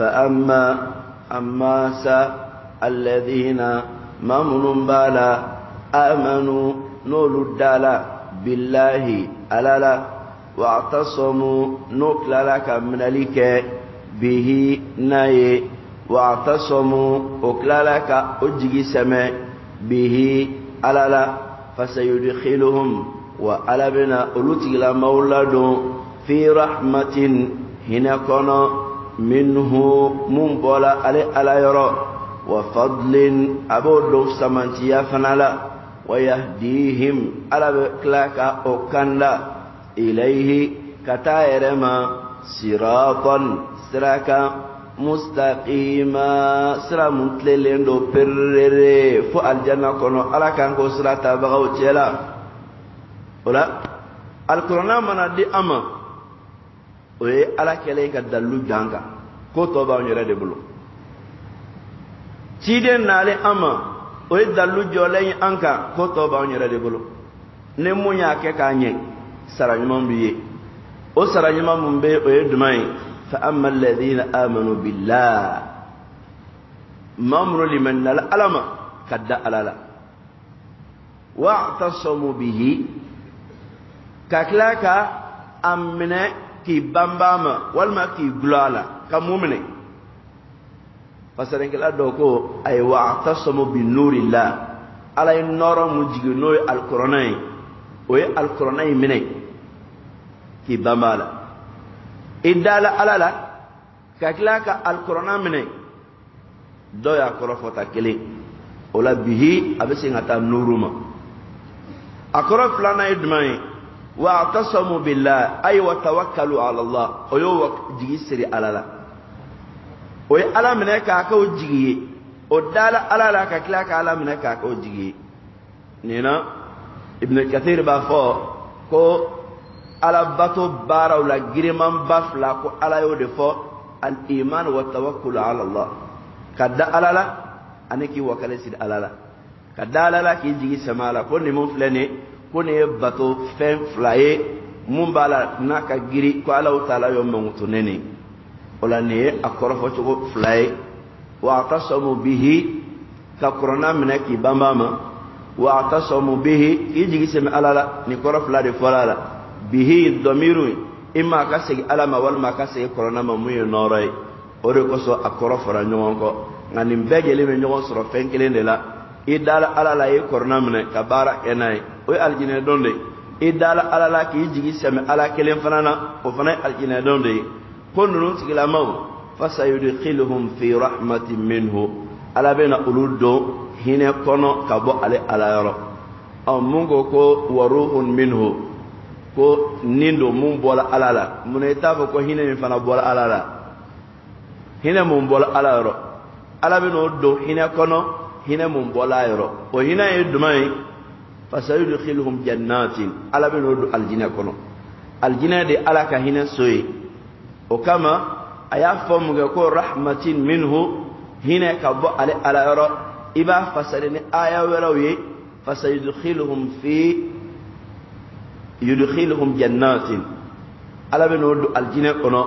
فأما الذين ممنون بالا آمنوا نول الدالا بالله ألالا واعتصموا نكلالك من لك به ناي واعتصموا أكلالك أجي سماء به ألالا فسيدخلهم وألبنا ألتغل مولد في رحمة هنا كنا منه منبولا على يرى وفضل أبو دوف سمانتيا فنالا ويهديهم على بكلاك أوكانلا إليه كتائرما صراطا سراكا مستقيما سرا متللين دو برري فو الجنة كونو على كانكو سراتا بغاو تيلا ولا القرآن منا دي أما oye ala kele ka dallu janga ko to ba nyere de bulu cide nale ama oye dallu jole anka ko to ba nyere de bulu ne munya ke ka nye saranyuma biye o saranyuma mumbe oye dumai fa amma alladhina amanu billah mamru liman la alama kadda alala wa'tasamu bihi kaklaka amne ki bambama walma ki glala ka mu'mine fasarenke la doko ay wa'tasamu bi nurillah ala noro mujigi noy alqur'anay oy alqur'anay mine ki bambala idala alala kaklaka alqur'ana mine doya korofota kele ola bihi abese ngata nuruma akoro flana idmai واعتصموا بالله أي وتوكلوا على الله أيو جيجي سري ألالا وي ألا منك أكو جيجي ودالا ألالا ككلاك ألا منك أكو جيجي نينا ابن كثير بافو كو ألا باتو بارا ولا جريمان بافلا كو ألا يودفو الإيمان والتوكل على الله كدا ألالا أنكي وكالسيد ألالا كدا ألالا كي جيجي سمالا كو نمو فلاني kone bato fen flaye mumbala naka giri ko ala taala yo manguto nene ola ne akoro fo to flaye wa tasamu bihi ka corona minaki bambama wa tasamu bihi ijigi sema alala ni koro flade falala bihi domiru imma ka segi ala ma wal ma ka segi korona ma muye noray o de ko so akoro fara nyongo ko ngani mbegele me nyongo soro fenkele de la idala ala la e korona mne ka bara enay o aljine donde idala ala la ki jigi seme ala kelen fanana o fana aljine donde konnu sigila maw fasayudkhiluhum fi rahmatin minhu ala bena uludo hine kono kabo ale ala yoro aw mungo ko waruhun minhu ko nindo mun bola ala la mun etafo ko hine min fana bola ala la hine mun bola ala yoro ala bena do hine kono hine mun bola yoro o hine e dumai fasayudkhiluhum jannatin ala bena do aljina kono aljina de ala ka hine soyi o kama aya famuga ko rahmatin minhu hine kabo ale ala yoro iba fasalini aya werawi fasayudkhiluhum yudkhiluhum jannatin ala be no do aljina kono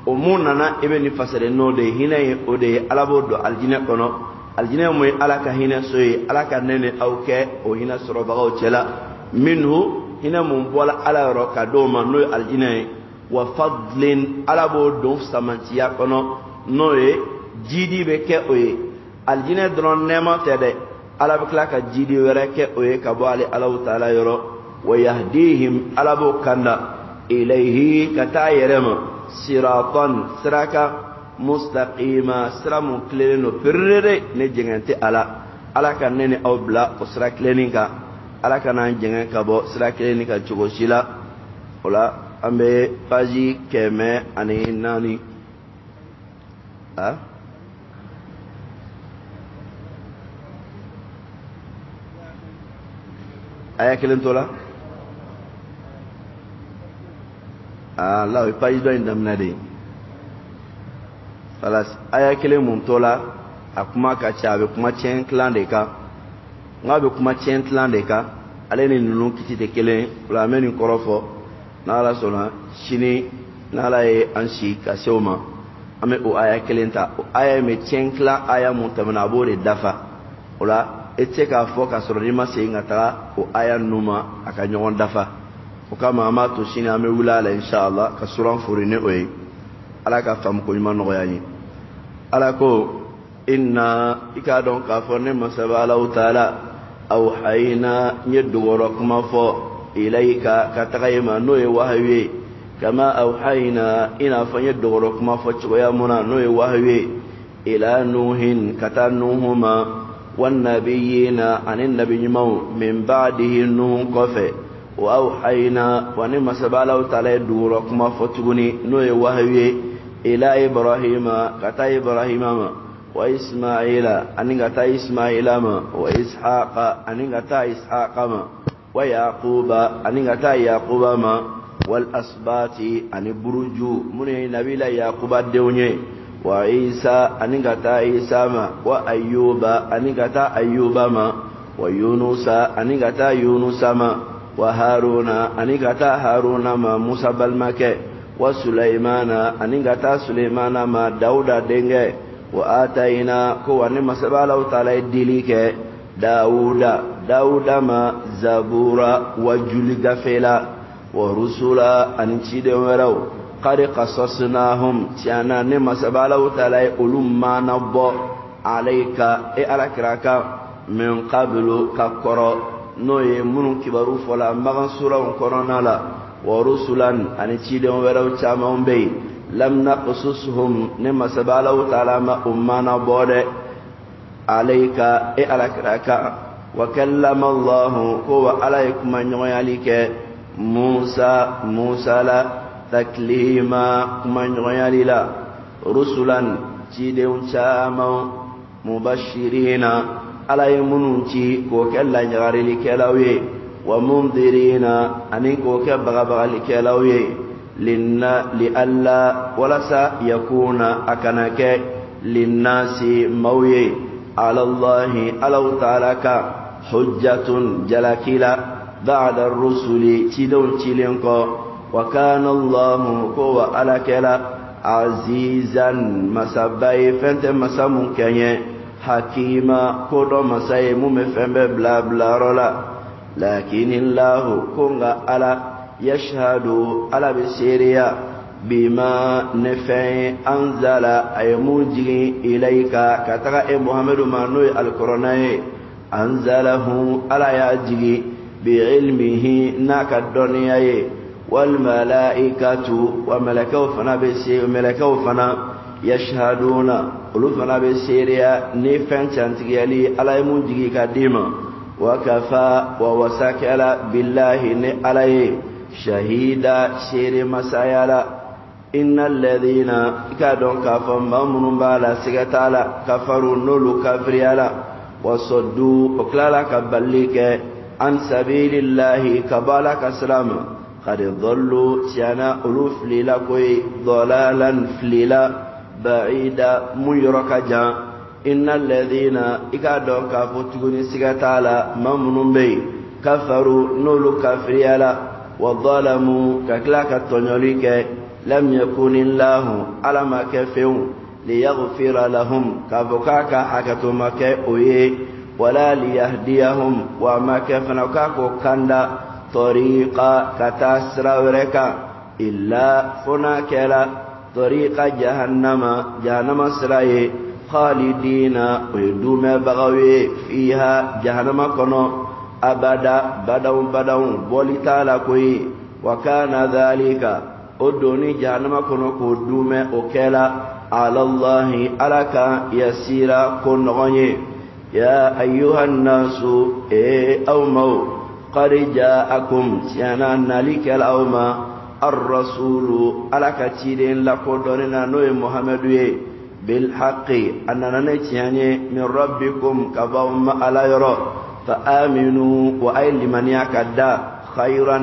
o munana ibeni fasale no de hine o de ala bo do aljina kono aljina moy ala ka hine soyi ala ka nene awke o hina soro bago cela minhu hina mun bola ala ro ka do ma no aljina wa fadlin ala bo do samantiya kono no e jidi be ke o aljina dron nema tede ala be kala ka jidi were ke o ka bo ali allah taala yoro wa yahdihim ala bo kanda ilayhi katayirama siratan siraka mustaqima siramu kleno perre ne jengante ala kan nene obla o sirak leninka ala kan jengen ka bo sirak leninka jogo sila wala ambe paji keme ani nani aya kelen tola Allah paji do indam nade falas aya kelen mun tola akuma ka chabe kuma chen clan de ka ngabe kuma chen clan de ka ale ni nunu kiti te kelen la meni korofo na ala sona shini na ala e anshi ka sewma ame o aya kelen ta o aya me chen clan aya mun tamna bore dafa ola etse ka fo ka soro ni ma se ngata o aya numa aka nyon dafa o kama ama to shini ame wula la inshallah ka suran furine oyi ala ka fam ko nyima no yani ala ko inna ikadon ka fo ne masaba Allah taala aw hayna nyedugoro kuma fo ilayka katagayma no e wahwe kama aw hayna ina fa nyedugoro kuma fo ya muna no e wahwe ila nuhin katanuhuma wan nabiyina anin nabiyyu min ba'dihi nuh qafa wa aw hayna wa ne masaba Allah taala dugoro kuma fo tuguni no e wahwe ila ibrahima kata ibrahima wa ismaila aningata ismaila ma wa ishaqa aningata ishaqa ma wa yaquba aningata yaquba ma wal asbati ani buruju muni nabila yaquba dewnye wa isa aningata isa ma wa ayyuba aningata ayyuba ma wa yunusa aningata yunusa ma wa haruna aningata haruna ma musa balmake wa sulaimana aningata sulaimana ma dauda denge wa ataina ko wani masabala taala dilike dauda ma zabura wa juliga fela wa rusula anchide weraw qad qasasnahum tiana ne masabala taala ulumma nabbo alayka e alakraka min qablu kakoro noye munun kibaru fola magan sura korona la wa rusulan anchide weraw chama umbey lam naqsusuhum nema sabalahu ta'ala ma ummana bode alayka e alakraka wa kallama Allah huwa alaykum nyoyalike Musa la taklima kuma nyoyalila rusulan cideun chama mubashirina alaymununci ko kella nyagarili kelawe wa mundirina aniko ke baga kelawe لئلا ولسا يكون أكنك للناس موي على الله ألو تعالك حجة جلكلا بعد الرسل تدون تلنكو وكان الله هو ألكلا عزيزا مسابي فانت مسامون كنيه حكيما كودو مسايمو مفنب بلا بلا رولا لكن الله كونغا ألا يشهد على بسيريا بما نفع أنزل أي موجي إليك كترى محمد مانوي القرآن أنزله على يجي بعلمه ناك الدنيا والملائكة وملكوا فنا بسير ملكوا فنا يشهدون ألوفنا بسيريا نفع تنتقلي على موجي كديما وكفى ووسكل بالله عليه شهيدا شير مسايا إن الذين كادوا كفروا مؤمنون بالا سكتالا كفروا نولو كفريالا وصدوا أكلالا كباليك عن سبيل الله كبالا كسلام قد ضلوا سيانا ألوف للكوي ضلالا فليلا بعيدا ميرك جان إن الذين كادوا كفروا تقول سكتالا مؤمنون بي كفروا نولو كفريالا وظلموا ككلاك التنوليك لم يكن الله على ما كفوا ليغفر لهم كفكاك حكتما كأوي ولا ليهديهم وما كفنا كاكو كندا طريقا كتاسر وركا إلا فناكلا طريق جهنم سراي خالدين ويدوم بغوي فيها جهنم كنو أبدا بدو بولتا لكوي وكان ذلك أدوني جهنم كنو كدوم أكلا على الله ألك يسير كنغني يا أيها الناس أوموا قد جاءكم سيانا نالك الأوما الرسول ألك تيرين لقدرنا نوي محمد بالحق أننا نتياني من ربكم كبوم على يرى فآمنوا وأي لمن يكدا خيرا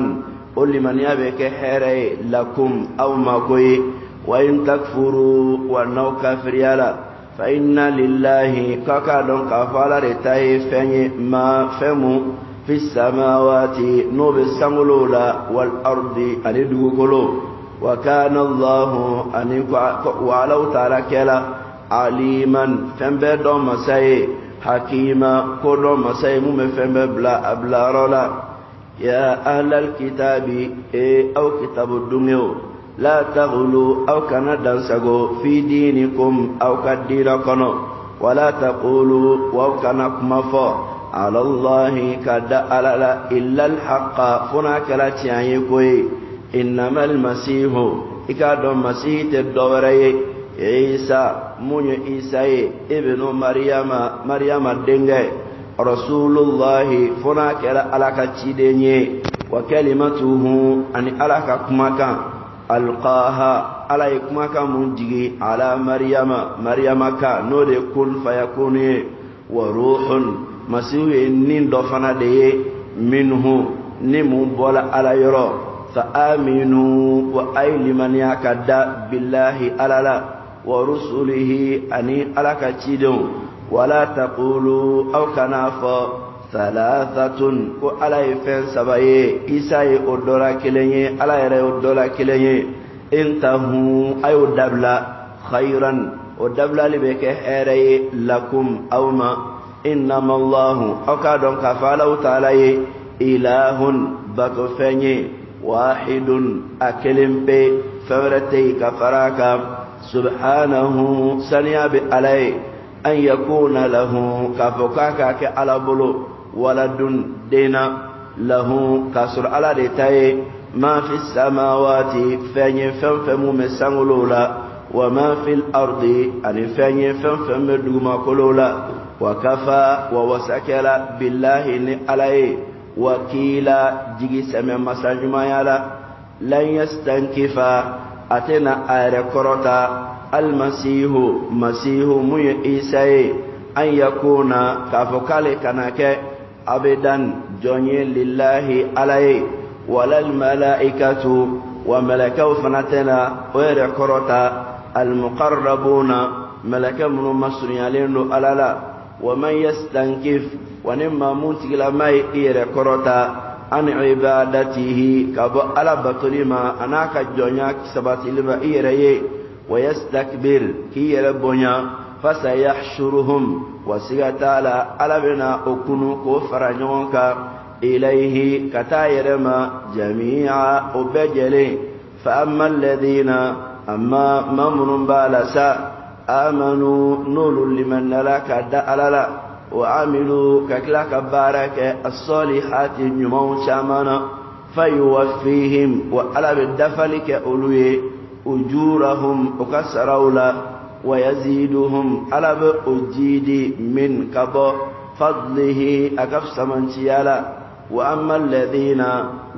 قل لمن يبك حيري لكم أو ما كوي وإن تكفروا وأنه كافر يالا فإن لله كاكادون كفالا رتاي فني ما فمو في السماوات نوب السمولولا والأرض أندوكولو وكان الله وعلو تعالى كلا عليما فنبدو مساي حكيما كل مساي مفهم بلا رولا يا أهل الكتاب أو كتاب الدنيا لا تغلوا أو كان دنسغو في دينكم أو كدينكم ولا تقولوا أو كان كمفو على الله كدا على إلا الحق فناك لا تيانيكوي إنما المسيح إكادو مسيح الدوري عيسى من عيسى ابن مريم الدنجي رسول الله فناك على كتيدني وكلمته أن على كمكان ألقاها على كمكان منجي على مريم كان كن فيكون وروح مسيح نين دفنا دي منه نمو بولا على يرو فآمنوا وأي لمن يكدا بالله على ورسله أني على كتيدون ولا تقولوا أو كنافا ثلاثة وعلى فين سبعي إساي أدولا كليني على يرى أدولا كليني انتهوا أي دبلا خيرا ودبلا لبك هيري لكم أو ما إنما الله أكادون كفالو تعالى إله بكفني واحد أكلم بي فورتي كفراك سبحانه سنياب عليه أن يكون له كفكاك كالبلو ولد دينا له كسر على ديتاي ما في السماوات فاني فنفم مسانولولا وما في الأرض أن فاني فنفم دوما كلولا وكفى ووسكل بالله عليه وكيلا جيجي سمي مساجما يالا لن يستنكفا أتنا آير كروتا المسيح مي إيساي أن يكون كفكالي كناك أبدا جوني لله عليه ولا الملائكة وملكوا فنتنا وير كروتا المقربون ملك من مسريالين ألالا ومن يستنكف ونما منتقل ما يير كروتا عن عبادته كبو على بطلما أناك جونيا كسبات لما إيريه ويستكبر كي يربونيا فسيحشرهم وسيغتالا على بنا أكونوا كفر نيونكا إليه كتايرما جميعا أبجلي فأما الذين أما ممن بالسا آمنوا نول لمن لك دأللا وعملوا ككلك بارك الصالحات نمو شامنا فيوفيهم وألا بالدفلك أولوي أجورهم أكسرولا ويزيدهم ألا بأجيد من كبو فضله أكفس من شيالا وأما الذين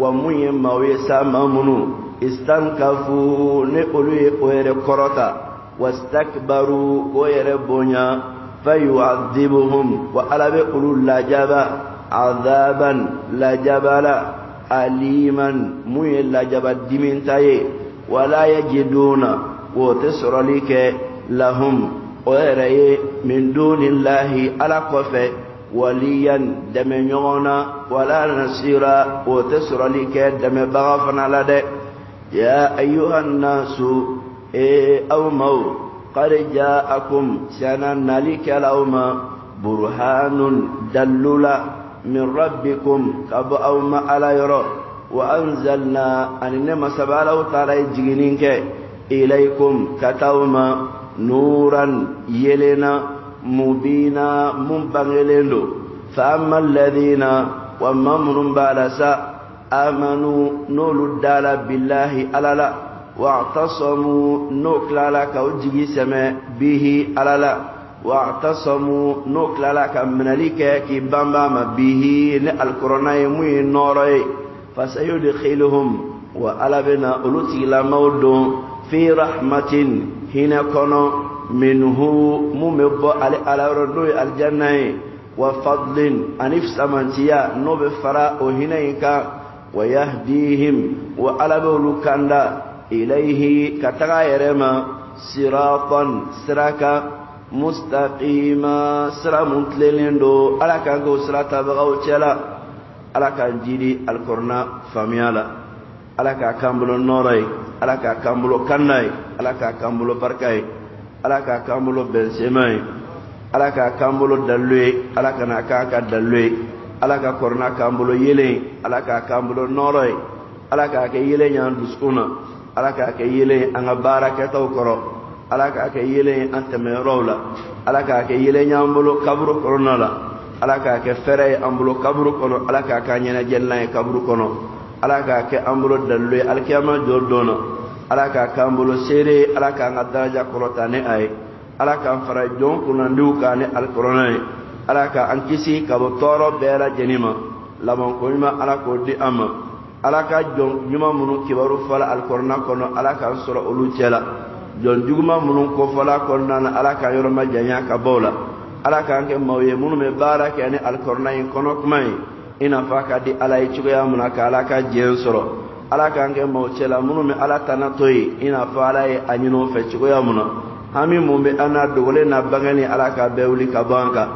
ومهم ويساممنوا استنكفوا نقلوا وير كرتا واستكبروا وير بنيا فيعذبهم وألا بقلوا لجبا عذابا لجبلا أليما مي لجبا دمنتاي ولا يجدون وتسر لك لهم ويري من دون الله على قفه وليا دم يونا ولا نصيرا وتسر لك دم بغفنا لدي يا أيها الناس أو مو قد جاءكم سنن لك لوما برهان دللا من ربكم كب أو ما على يرى وأنزلنا أن نما سبالو تعالى جنينك إليكم كتوما نورا يلنا مبينا منبغلندو فأما الذين وممن بالسا آمنوا نول الدال بالله ألالا واعتصموا نوكلا لك وجي سما به ألالا واعتصموا نوكلا لك من لك كي بامبام به الكورونا يموي نوري فسيدخلهم وألبنا ألوتي لمودو في رحمة هنا كنو منه ممبو على ردو الجنة وفضل أنف سمانتيا نوب فراء هناك ويهديهم وألبو لكاندا إليه كتغيرما صراطا سراكا مستقيما سرا منتلندو على كانغو سرا تبغاو تشلا على كان جيدي الكورنا فاميالا على كامبلو نوراي على كامبلو كاناي على كامبلو بركاي على كامبلو بنسيماي على كامبلو دلوي على كاكا دلوي على كورنا كامبلو يلي على كامبلو نوراي على كيلي نان دسكونا على كيلي انا باركاتو كرو ala ka ke yele ante me rawla ala ka ke yele nyambulo kabru kono la ala ka ke fere ambulo kabru kono ala ka nyana jenna kabru kono ala ka ke ambulo dalwe alkiyama jordono ala ka kambulo sere ala ka ngadaja korotane ay ala ka fara jon kuna nduka ne alkorona ala ka ankisi kabo toro bela jenima lamon ko nyuma ala ko di ama ala ka jon nyuma munu kibaru fala alkorona kono ala ka sura ulu cela jon juguma munun ko fala konna ala ka yorma janya ka bola ala ka anke mawye munu me baraka ani alkorna in kono kumai ina faka di ala ichuya munaka ala ka jensoro ala ka anke mawchela munu me ala tanatoyi ina fala e anyino fe chuya muna hami mumbe ana dogole na bangani ala ka bewli ka banka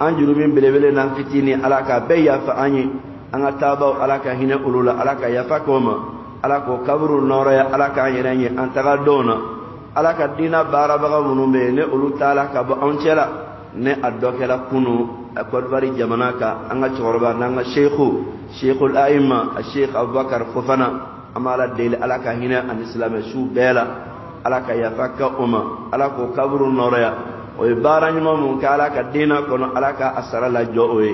anjuru min belebele na fitini ala ka beya fa anyi anga tabaw ala ka hina ulula ala ka yafa koma ala ko kabru noroya ala ka yenanye antaga dona ala ka dina barabaga munumbe ne ulu taala ka ba oncela ne adokela kunu akodbari jamana ka anga chorba nanga sheikhul aima sheikh abubakar fofana amala dele ala ka hina an islam su bela ala ka yafaka umma ala ko kabru noroya o baranyuma mun ka ala ka dina kono ala ka asara la jowe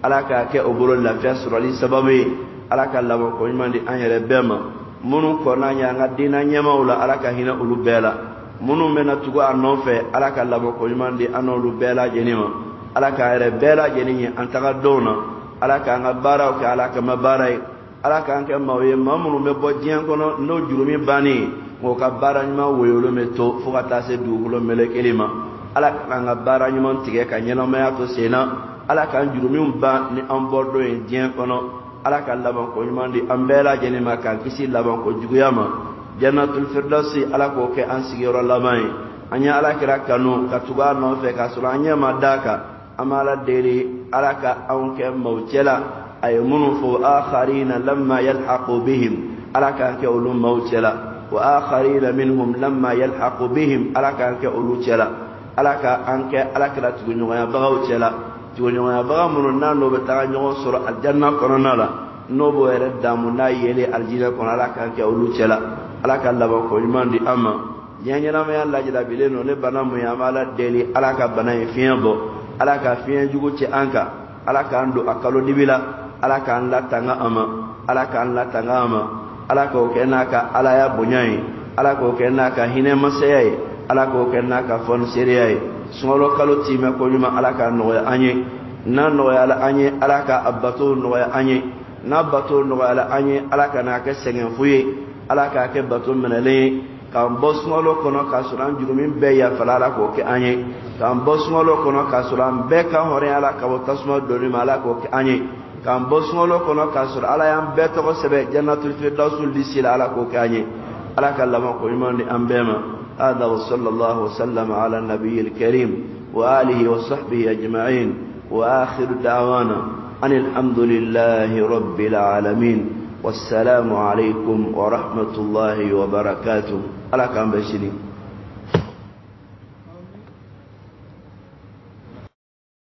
ala ka ke oburo la fiasrali sababi ala ka labo ko mandi anyere bema munu ko na nyanga dina nyamawla ala ka hina ulu bela munu mena tugo anofe ala ka labo ko mandi anolu bela jenima ala ka ere bela jeninya antaka dona ala ka ngabara o ka ala ka mabarai ala ka anke mawye mamunu me bodien kono no jurumi bani ngo ka bara nyima woyolo meto fuka tase dugulo melekelima ala ka ngabara nyima tige ka nyeno me ato sena ala ka jurumi ba ni ambordo en dien kono ala ka laban ko mandi ambela jenima ka kisi laban ko juguyama jannatul firdausi ala ko ke an sigiro lamai anya ala kira kanu ka tuga no fe ka sura anya madaka amala deri ala ka anke mawchela ay munu fu akharina lamma yalhaqu bihim ala ka anke ulum mawchela wa akharina minhum lamma yalhaqu bihim ala ka anke uluchela ala ka anke ala kira tugunyo ya bagawchela تونيو يا بغامون نانو بتاعنا سورة الجنة كرنالا نوبو يرد دامنا يلي الجنة كرنالا كان كأولو تلا على كلا بقول من دي أما يعني لما يلا جدا بلينو لبنا ميامالا دلي على كبنا يفينبو على كفين جوجو تأنكا على كاندو أكلو دبلا على كان لا تنga أما على كان لا تنga أما على كوكيناك على يا بنياي على كوكيناك هنا مسياي على كوكيناك فون سيرياي سمولو كلو تيما كونيما على كان نوي أني نانوي على أني على كأبطول نوي أني نبطول نوي على أني على كناك سجن فوي على كأبطول من لي كان بوسمولو كنا كسران جرومين بيا فلا كوكي أني كان بوسمولو كنا كسران بكا هوري على كوتاسمو دوني مالا كوكي أني كان بوسمولو كنا كسر على يام بيتو سبع جنة الفردوس لسيل على كوكي أني على كلام كويمان أمبما هذا وصلى الله وسلم على النبي الكريم وآله وصحبه أجمعين وآخر دعوانا أن الحمد لله رب العالمين والسلام عليكم ورحمة الله وبركاته على كام بشرين